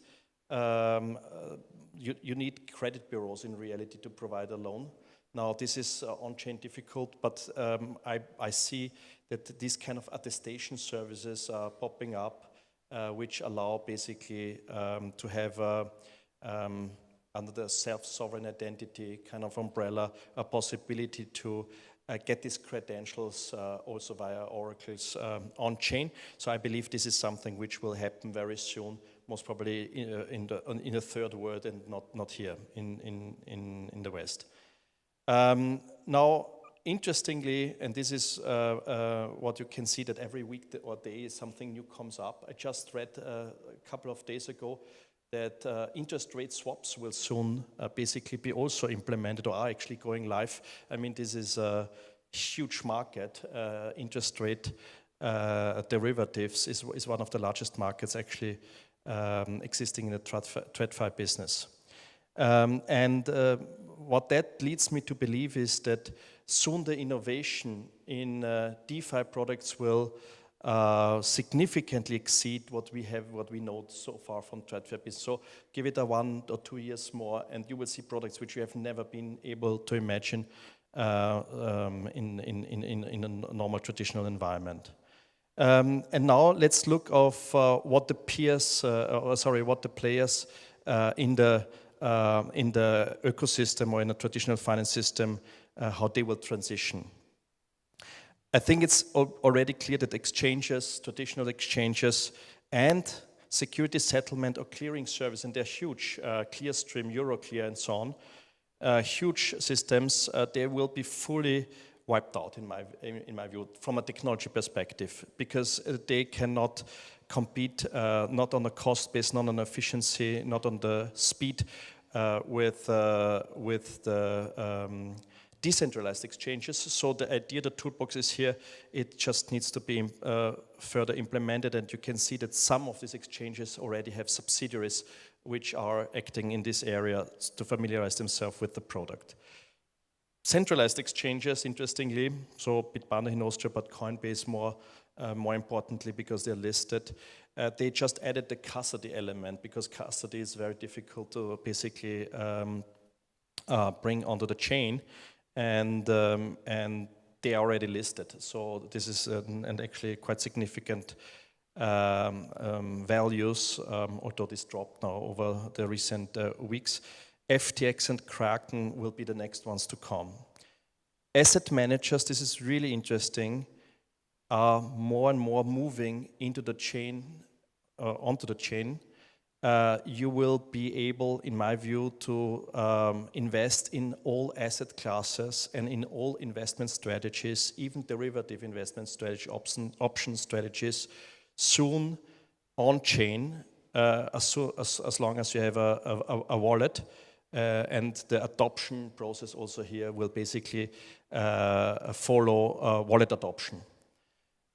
credit bureaus in reality to provide a loan. Now, this is on-chain difficult, but I see that these kind of attestation services are popping up, which allow basically to have, under the self-sovereign identity kind of umbrella, a possibility to get these credentials also via oracles on-chain. So I believe this is something which will happen very soon, most probably in the third world and not here in the West. Now, interestingly, and this is what you can see, that every week or day something new comes up. I just read a couple of days ago that interest rate swaps will soon basically be also implemented or are actually going live. I mean, this is a huge market. Interest rate derivatives is one of the largest markets actually existing in the TradFi business. What that leads me to believe is that soon the innovation in DeFi products will significantly exceed what we know so far from TradFi business. So give it a 1 or 2 years more, and you will see products which you have never been able to imagine in a normal traditional environment. And now let's look of what the players in the ecosystem or in a traditional finance system, how they will transition. I think it's already clear that exchanges, traditional exchanges, and security settlement or clearing service, and they're huge, Clearstream, Euroclear, and so on, huge systems, they will be fully wiped out in my view from a technology perspective, because they cannot compete, not on the cost base, not on efficiency, not on the speed with the decentralized exchanges. So the idea, the toolbox is here, it just needs to be further implemented, and you can see that some of these exchanges already have subsidiaries which are acting in this area to familiarize themselves with the product. Centralized exchanges, interestingly, so Bitbanda in Austria, but Coinbase more importantly because they're listed, they just added the custody element, because custody is very difficult to basically bring onto the chain, and they are already listed. So this is an actually quite significant values, although this dropped now over the recent weeks. FTX and Kraken will be the next ones to come. Asset managers, this is really interesting, are more and more moving into the chain, onto the chain. You will be able, in my view, to invest in all asset classes and in all investment strategies, even derivative investment strategy, option strategies, soon on-chain, as long as you have a wallet. And the adoption process also here will basically follow wallet adoption.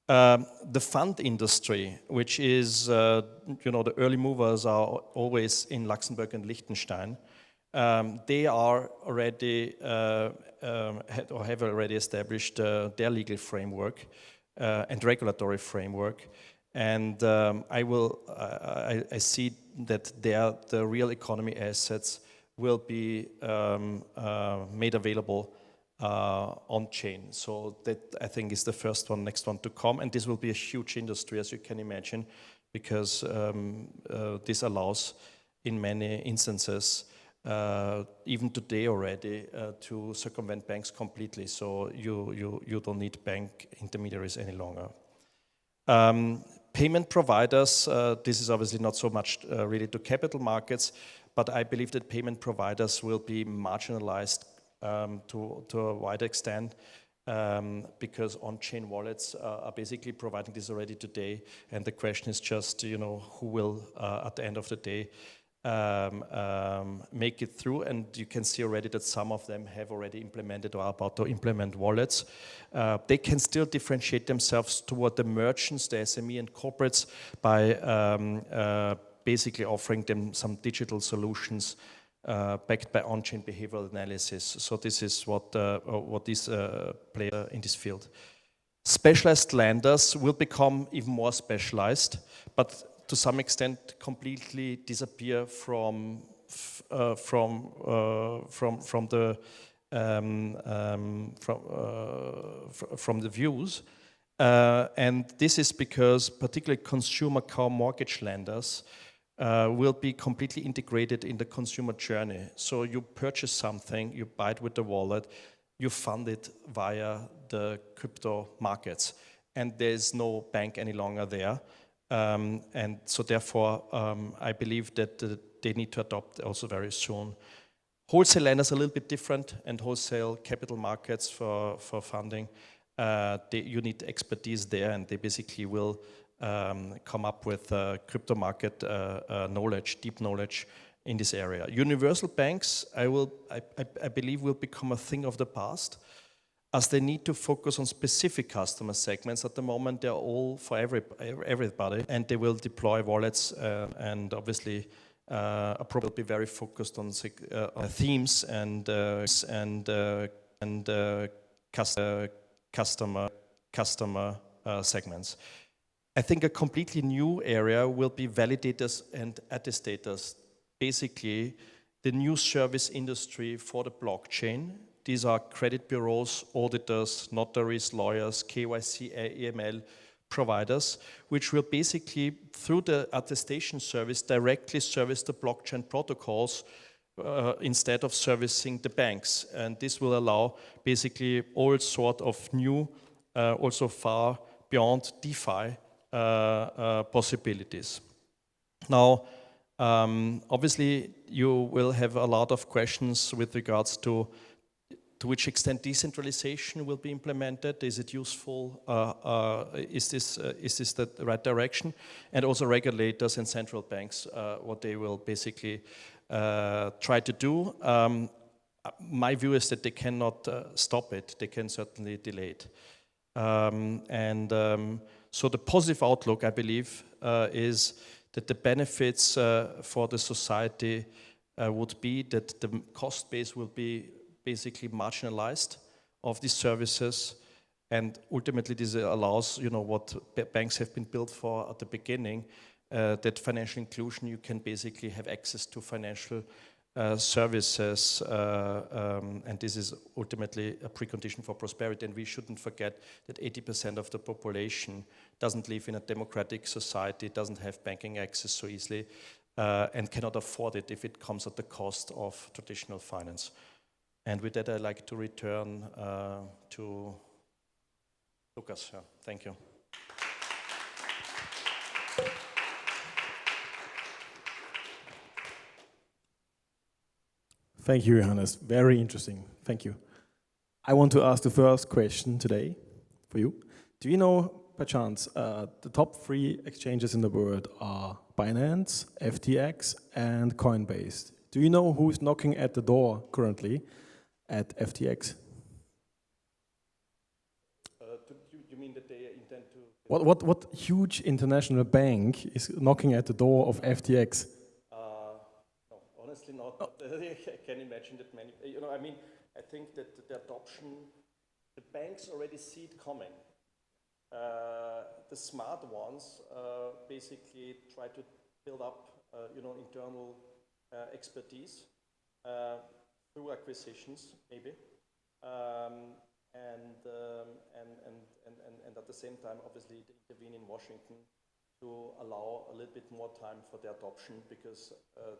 The fund industry, which is, the early movers are always in Luxembourg and Liechtenstein. They are already, or have already established their legal framework and regulatory framework. And I see that the real economy assets will be made available on-chain. So that, I think, is the next one to come. And this will be a huge industry, as you can imagine, because this allows, in many instances, even today already, to circumvent banks completely. So you don't need bank intermediaries any longer. Payment providers, this is obviously not so much related to capital markets, but I believe that payment providers will be marginalized to a wide extent because on-chain wallets are basically providing this already today. And the question is just, who will, at the end of the day, make it through. And you can see already that some of them have already implemented or are about to implement wallets. They can still differentiate themselves toward the merchants, the SME and corporates by basically offering them some digital solutions backed by on-chain behavioral analysis. So this is what is player in this field. Specialized lenders will become even more specialized, but to some extent completely disappear from the views. And this is because particularly consumer car mortgage lenders will be completely integrated in the consumer journey. So you purchase something, you buy it with the wallet, you fund it via the crypto markets, and there's no bank any longer there. And so therefore, I believe that they need to adopt also very soon. Wholesale lenders are a little bit different, and wholesale capital markets for funding, you need expertise there, and they basically will come up with crypto market knowledge, deep knowledge in this area. Universal banks, I believe, will become a thing of the past, as they need to focus on specific customer segments. At the moment, they're all for everybody, and they will deploy wallets and obviously probably be very focused on themes and customer segments. I think a completely new area will be validators and attestators. Basically, the new service industry for the blockchain. These are credit bureaus, auditors, notaries, lawyers, KYC, AML providers, which will basically, through the attestation service, directly service the blockchain protocols instead of servicing the banks. And this will allow basically all sort of new, also far beyond DeFi possibilities. Now, obviously, you will have a lot of questions with regards to which extent decentralization will be implemented. Is it useful? Is this the right direction? And also regulators and central banks, what they will basically try to do. My view is that they cannot stop it. They can certainly delay it. So the positive outlook, I believe, is that the benefits for the society would be that the cost base will be basically marginalized of these services, and ultimately this allows, what banks have been built for at the beginning, that financial inclusion, you can basically have access to financial services, and this is ultimately a precondition for prosperity. And we shouldn't forget that 80% of the population doesn't live in a democratic society, doesn't have banking access so easily, and cannot afford it if it comes at the cost of traditional finance. And with that, I'd like to return to Lucas. Yeah, thank you. Thank you, Johannes. Very interesting. Thank you. I want to ask the first question today for you. Do you know, by chance, the top 3 exchanges in the world are Binance, FTX, and Coinbase? Do you know who's knocking at the door currently at FTX? You mean that they intend to... What huge international bank is knocking at the door of FTX? No, honestly not. But I can imagine that many... I think that the adoption, the banks already see it coming. The smart ones basically try to build up, internal expertise through acquisitions, maybe, and at the same time, obviously, intervene in Washington to allow a little bit more time for the adoption, because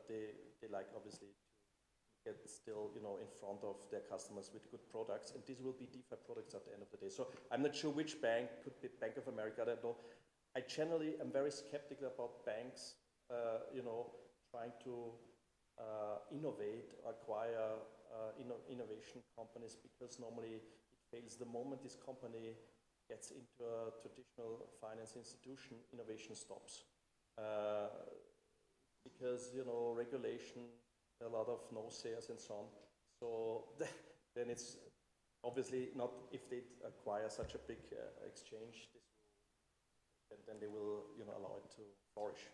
they like, obviously, to get still, in front of their customers with good products, and these will be DeFi products at the end of the day. So I'm not sure which bank, could be Bank of America, I don't know. I generally am very skeptical about banks, trying to innovate, acquire innovation companies, because normally it fails the moment this company gets into a traditional finance institution, innovation stops. Because, regulation, a lot of no-sayers and so on. So then it's obviously not, if they acquire such a big exchange, then they will, allow it to flourish.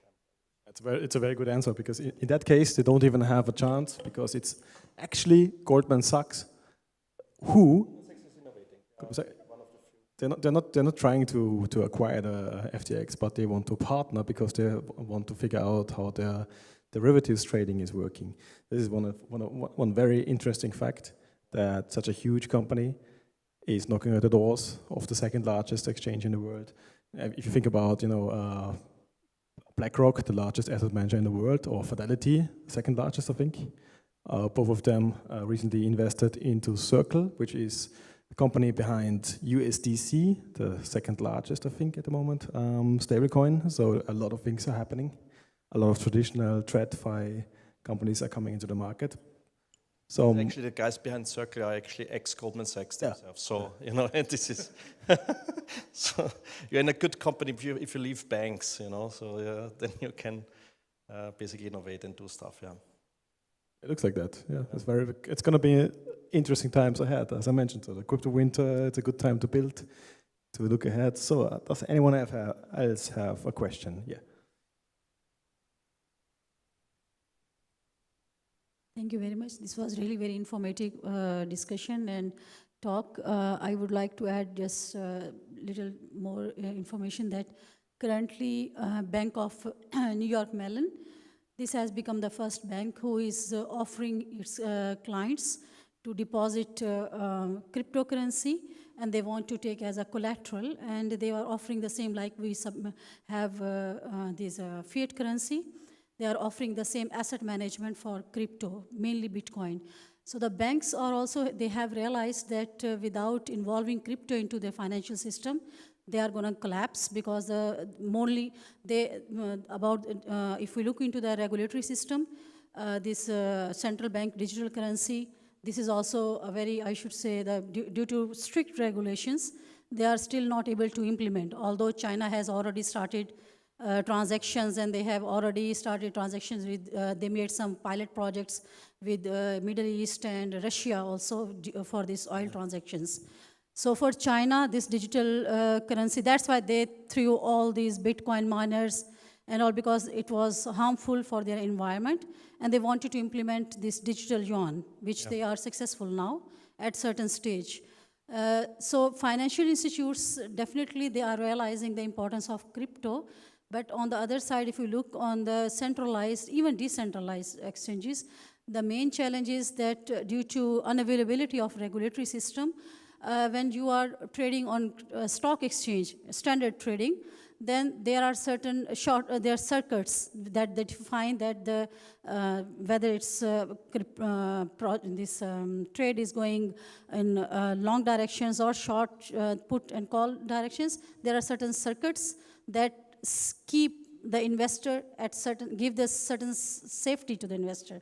It's a very good answer, because in that case, they don't even have a chance, because it's actually Goldman Sachs who... They're not trying to acquire the FTX, but they want to partner because they want to figure out how their derivatives trading is working. This is one very interesting fact, that such a huge company is knocking at the doors of the second largest exchange in the world. If you think about, BlackRock, the largest asset manager in the world, or Fidelity, second largest, I think. Both of them recently invested into Circle, which is the company behind USDC, the second largest, I think, at the moment, stablecoin. So a lot of things are happening. A lot of traditional TradFi companies are coming into the market. So actually, the guys behind Circle are actually ex-Goldman Sachs themselves. So, and this is... so you're in a good company if you leave banks, so then you can basically innovate and do stuff, It looks like that, It's going to be interesting times ahead, as I mentioned. So the crypto winter, it's a good time to build, to look ahead. So does anyone else have a question? Yeah. Thank you very much. This was really very informative discussion and talk. I would like to add just a little more information that currently Bank of New York Mellon, this has become the first bank who is offering its clients to deposit cryptocurrency, and they want to take as a collateral, and they are offering the same like we have this fiat currency. They are offering the same asset management for crypto, mainly Bitcoin. So the banks are also, they have realized that without involving crypto into their financial system, they are going to collapse, because if we look into the regulatory system, this central bank digital currency, this is also a very, I should say, due to strict regulations, they are still not able to implement, although China has already started transactions, and they have already started transactions with, they made some pilot projects with Middle East and Russia also for these oil transactions. So for China, this digital currency, that's why they threw all these Bitcoin miners and all, because it was harmful for their environment, and they wanted to implement this digital yuan, which they are successful now at certain stage. So financial institutes, definitely they are realizing the importance of crypto. But on the other side, if you look on the centralized, even decentralized exchanges, the main challenge is that due to unavailability of regulatory system, when you are trading on stock exchange, standard trading, then there are certain there are circuits that define that whether it's this trade is going in long directions or short put and call directions. There are certain circuits that keep the investor at give the certain safety to the investor.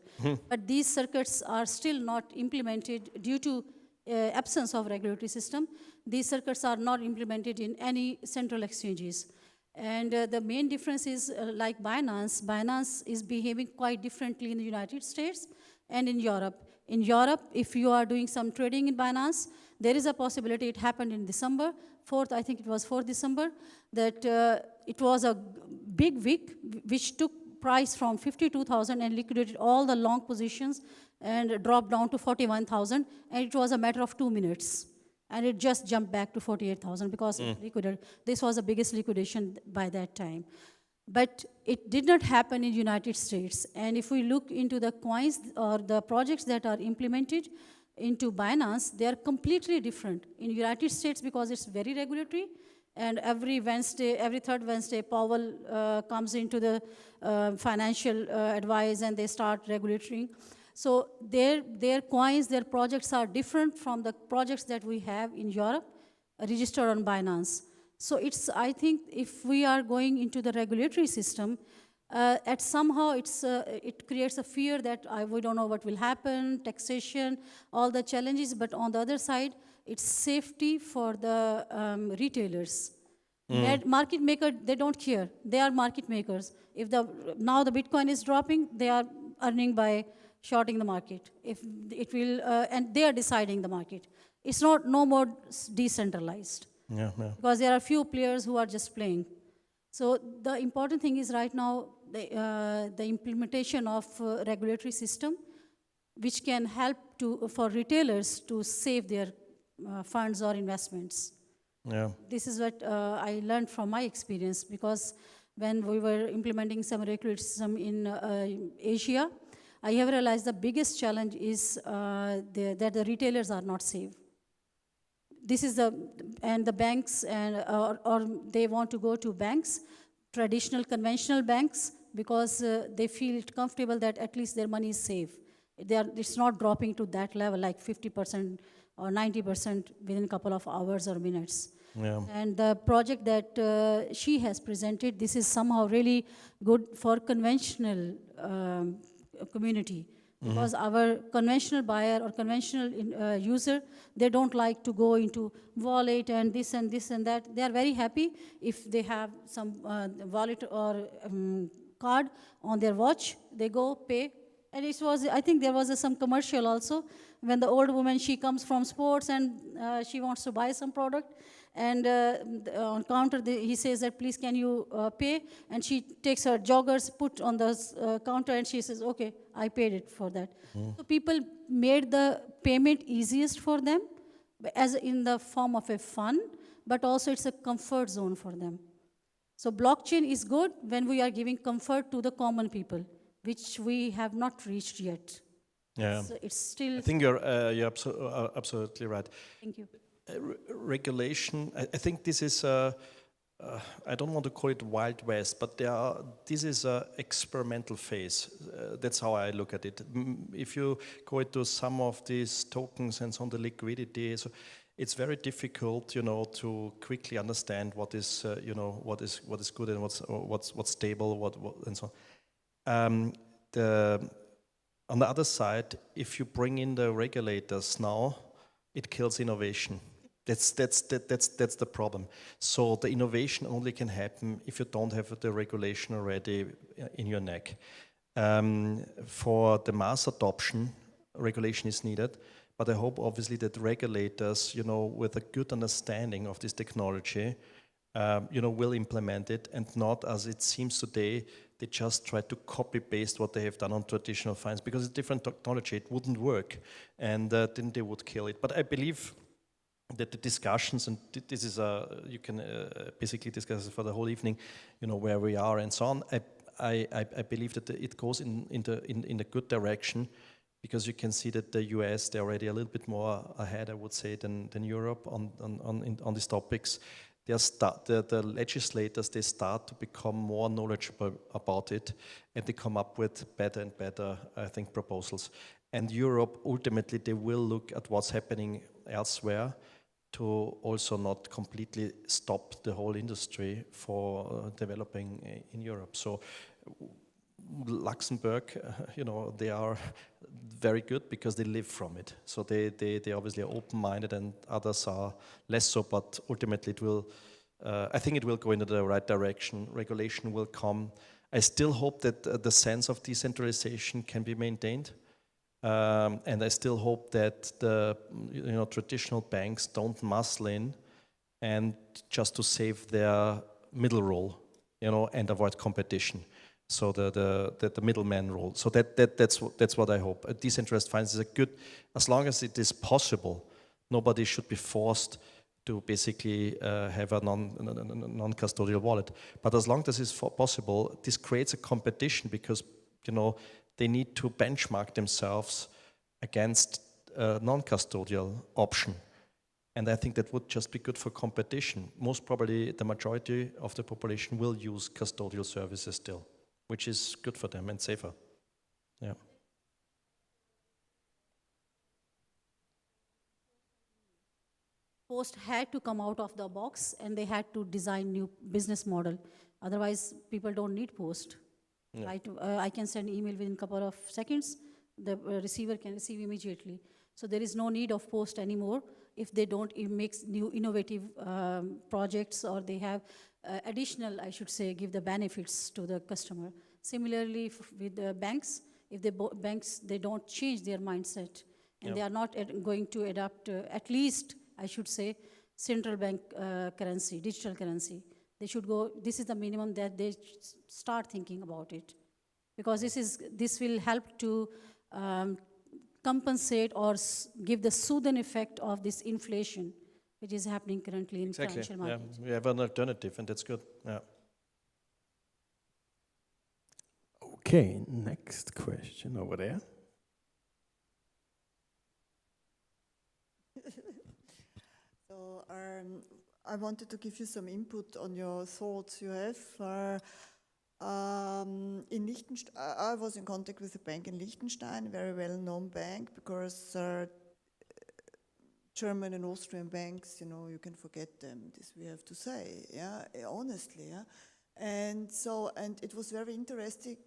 But these circuits are still not implemented due to absence of regulatory system. These circuits are not implemented in any central exchanges. And the main difference is like Binance. Binance is behaving quite differently in the United States and in Europe. In Europe, if you are doing some trading in Binance, there is a possibility, it happened in December 4th, I think it was 4th December, that it was a big week which took price from 52,000 and liquidated all the long positions and dropped down to 41,000, and it was a matter of 2 minutes. And it just jumped back to 48,000 because it liquidated. This was the biggest liquidation by that time. But it did not happen in the United States. And if we look into the coins or the projects that are implemented into Binance, they are completely different. In the United States, because it's very regulatory, and every Wednesday, every third Wednesday, Powell comes into the financial advice and they start regulating. So their coins, their projects are different from the projects that we have in Europe, registered on Binance. So it's, I think if we are going into the regulatory system, at somehow it creates a fear that we don't know what will happen, taxation, all the challenges, but on the other side, it's safety for the retailers. Market maker, they don't care. They are market makers. If now the Bitcoin is dropping, they are earning by shorting the market. If it will, and they are deciding the market. It's not no more decentralized. Yeah, yeah. Because there are few players who are just playing. So the important thing is right now the implementation of regulatory system, which can help for retailers to save their funds or investments. Yeah. This is what I learned from my experience, because when we were implementing some regulatory system in Asia, I have realized the biggest challenge is that the retailers are not safe. This is and the banks, or they want to go to banks, traditional conventional banks, because they feel it comfortable that at least their money is safe. It's not dropping to that level, like 50% or 90% within a couple of hours or minutes. Yeah. And the project that she has presented, this is somehow really good for conventional community. Because our conventional buyer or conventional user, they don't like to go into wallet and this and this and that. They are very happy if they have some wallet or card on their watch. They go pay. And it was, I think there was some commercial also, when the old woman, she comes from sports and she wants to buy some product. And on counter, he says that, please, can you pay? And she takes her joggers, put on the counter, and she says, okay, I paid it for that. So people made the payment easiest for them, as in the form of a fun, but also it's a comfort zone for them. So blockchain is good when we are giving comfort to the common people, which we have not reached yet. Yeah. So it's still. I think you're absolutely right. Thank you. Regulation, I think this is, I don't want to call it Wild West, but this is an experimental phase. That's how I look at it. If you go into some of these tokens and on the liquidity, so it's very difficult, to quickly understand what is, what is good and what's stable, and so on. On the other side, if you bring in the regulators now, it kills innovation. That's the problem. So the innovation only can happen if you don't have the regulation already in your neck. For the mass adoption, regulation is needed, but I hope obviously that regulators, with a good understanding of this technology, will implement it, and not as it seems today, they just try to copy paste what they have done on traditional finance, because it's different technology, it wouldn't work, and then they would kill it. But I believe that the discussions, and this is you can basically discuss it for the whole evening, where we are and so on. I believe that it goes in the good direction, because you can see that the US, they're already a little bit more ahead, I would say, than Europe on these topics. The legislators, they start to become more knowledgeable about it, and they come up with better and better, I think, proposals. And Europe, ultimately, they will look at what's happening elsewhere to also not completely stop the whole industry for developing in Europe. So Luxembourg, they are very good because they live from it. So they obviously are open-minded, and others are less so, but ultimately it will, I think it will go into the right direction. Regulation will come. I still hope that the sense of decentralization can be maintained. And I still hope that the traditional banks don't muscle in and just to save their middle role, and avoid competition. So the middleman role. So that's what I hope. A decentralized finance is a good, as long as it is possible. Nobody should be forced to basically have a non-custodial wallet. But as long as it's possible, this creates a competition, because they need to benchmark themselves against a non-custodial option. And I think that would just be good for competition. Most probably the majority of the population will use custodial services still, which is good for them and safer. Yeah. Post had to come out of the box and they had to design new business model. Otherwise, people don't need Post. Right? I can send email within a couple of seconds. The receiver can receive immediately. So there is no need of Post anymore if they don't make new innovative projects, or they have additional, I should say, give the benefits to the customer. Similarly, with the banks, if the banks, they don't change their mindset, and they are not going to adopt, at least, I should say, central bank currency, digital currency. They should go, this is the minimum that they start thinking about it. Because this will help to compensate or give the soothing effect of this inflation, which is happening currently in financial market. Yeah, we have an alternative, and that's good. Yeah. Okay, next question over there. So I wanted to give you some input on your thoughts you have. In Liechtenstein, I was in contact with a bank in Liechtenstein, a very well-known bank, because German and Austrian banks, you know, you can forget them. This we have to say, yeah, honestly, yeah. And it was very interesting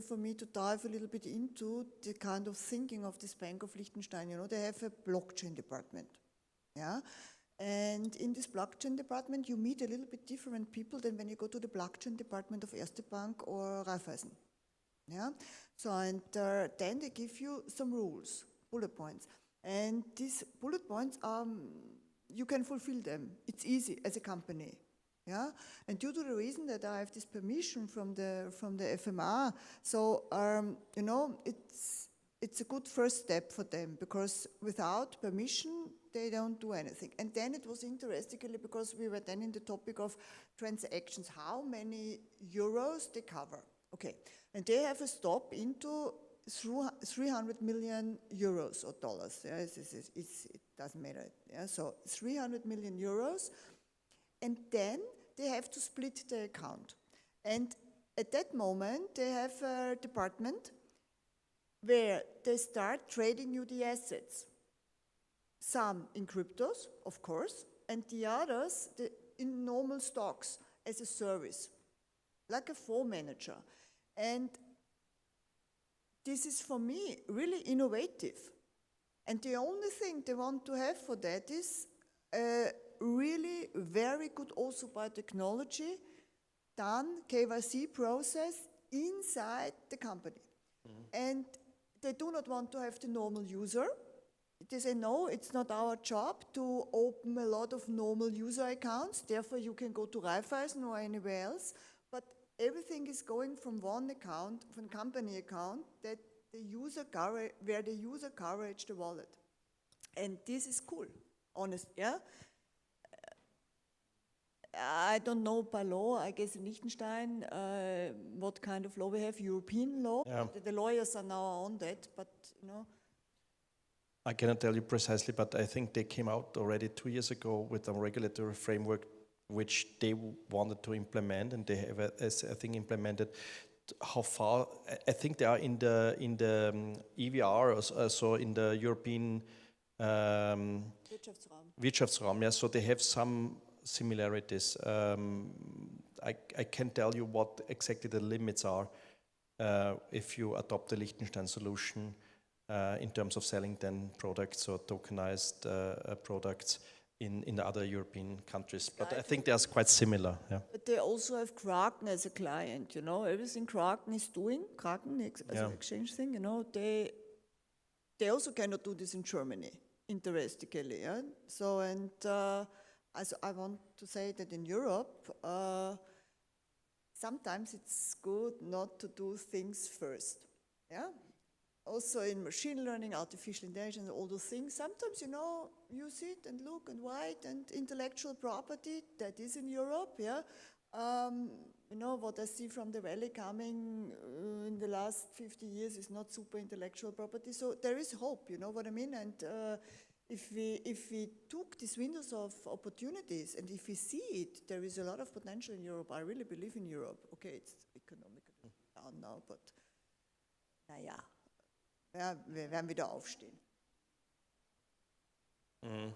for me to dive a little bit into the kind of thinking of this Bank of Liechtenstein. You know, they have a blockchain department, yeah. And in this blockchain department, you meet a little bit different people than when you go to the blockchain department of Erste Bank or Raiffeisen. Yeah. So then they give you some rules, bullet points, and these bullet points, you can fulfill them. It's easy as a company. Yeah. And due to the reason that I have this permission from the FMA, so you know, it's a good first step for them, because without permission, they don't do anything. And then it was interesting because we were then in the topic of transactions, how many euros they cover. Okay, and they have a stop into 300 million euros or dollars. Yeah, it doesn't matter. Yeah, so 300 million euros, and then they have to split the account. And at that moment, they have a department where they start trading you the assets. Some in cryptos, of course, and the others in normal stocks as a service, like a fund manager. And this is, for me, really innovative. And the only thing they want to have for that is really very good, also by technology, done KYC process inside the company. And they do not want to have the normal user. They say, no, it's not our job to open a lot of normal user accounts, therefore you can go to Raiffeisen or anywhere else, but everything is going from one account, from company account, that the user where the user coverage the wallet. And this is cool, honest, yeah? I don't know by law, I guess in Liechtenstein, what kind of law we have, European law. Yeah. The lawyers are now on that, but, you know. I cannot tell you precisely, but I think they came out already 2 years ago with a regulatory framework which they wanted to implement, and they have, I think, implemented. How far? I think they are in the EVR, so in the European Wirtschaftsraum. Yeah, so they have some similarities. I can't tell you what exactly the limits are if you adopt the Liechtenstein solution. In terms of selling then products or tokenized products in the other European countries. But I think they are quite similar. Yeah. But they also have Kraken as a client, you know, everything Kraken is doing, Kraken as an exchange thing, you know, they also cannot do this in Germany, interestingly. Yeah? So, and also I want to say that in Europe, sometimes it's good not to do things first. Yeah. Also in machine learning, artificial intelligence, all those things, sometimes, you know, you sit and look and write, and intellectual property, that is in Europe, yeah. You know, what I see from the Valley coming in the last 50 years is not super intellectual property, so there is hope, you know what I mean? And if we took these windows of opportunities, and if we see it, there is a lot of potential in Europe. I really believe in Europe. Okay, it's economically down now, but naja. Ja, wir werden wieder aufstehen. Mhm.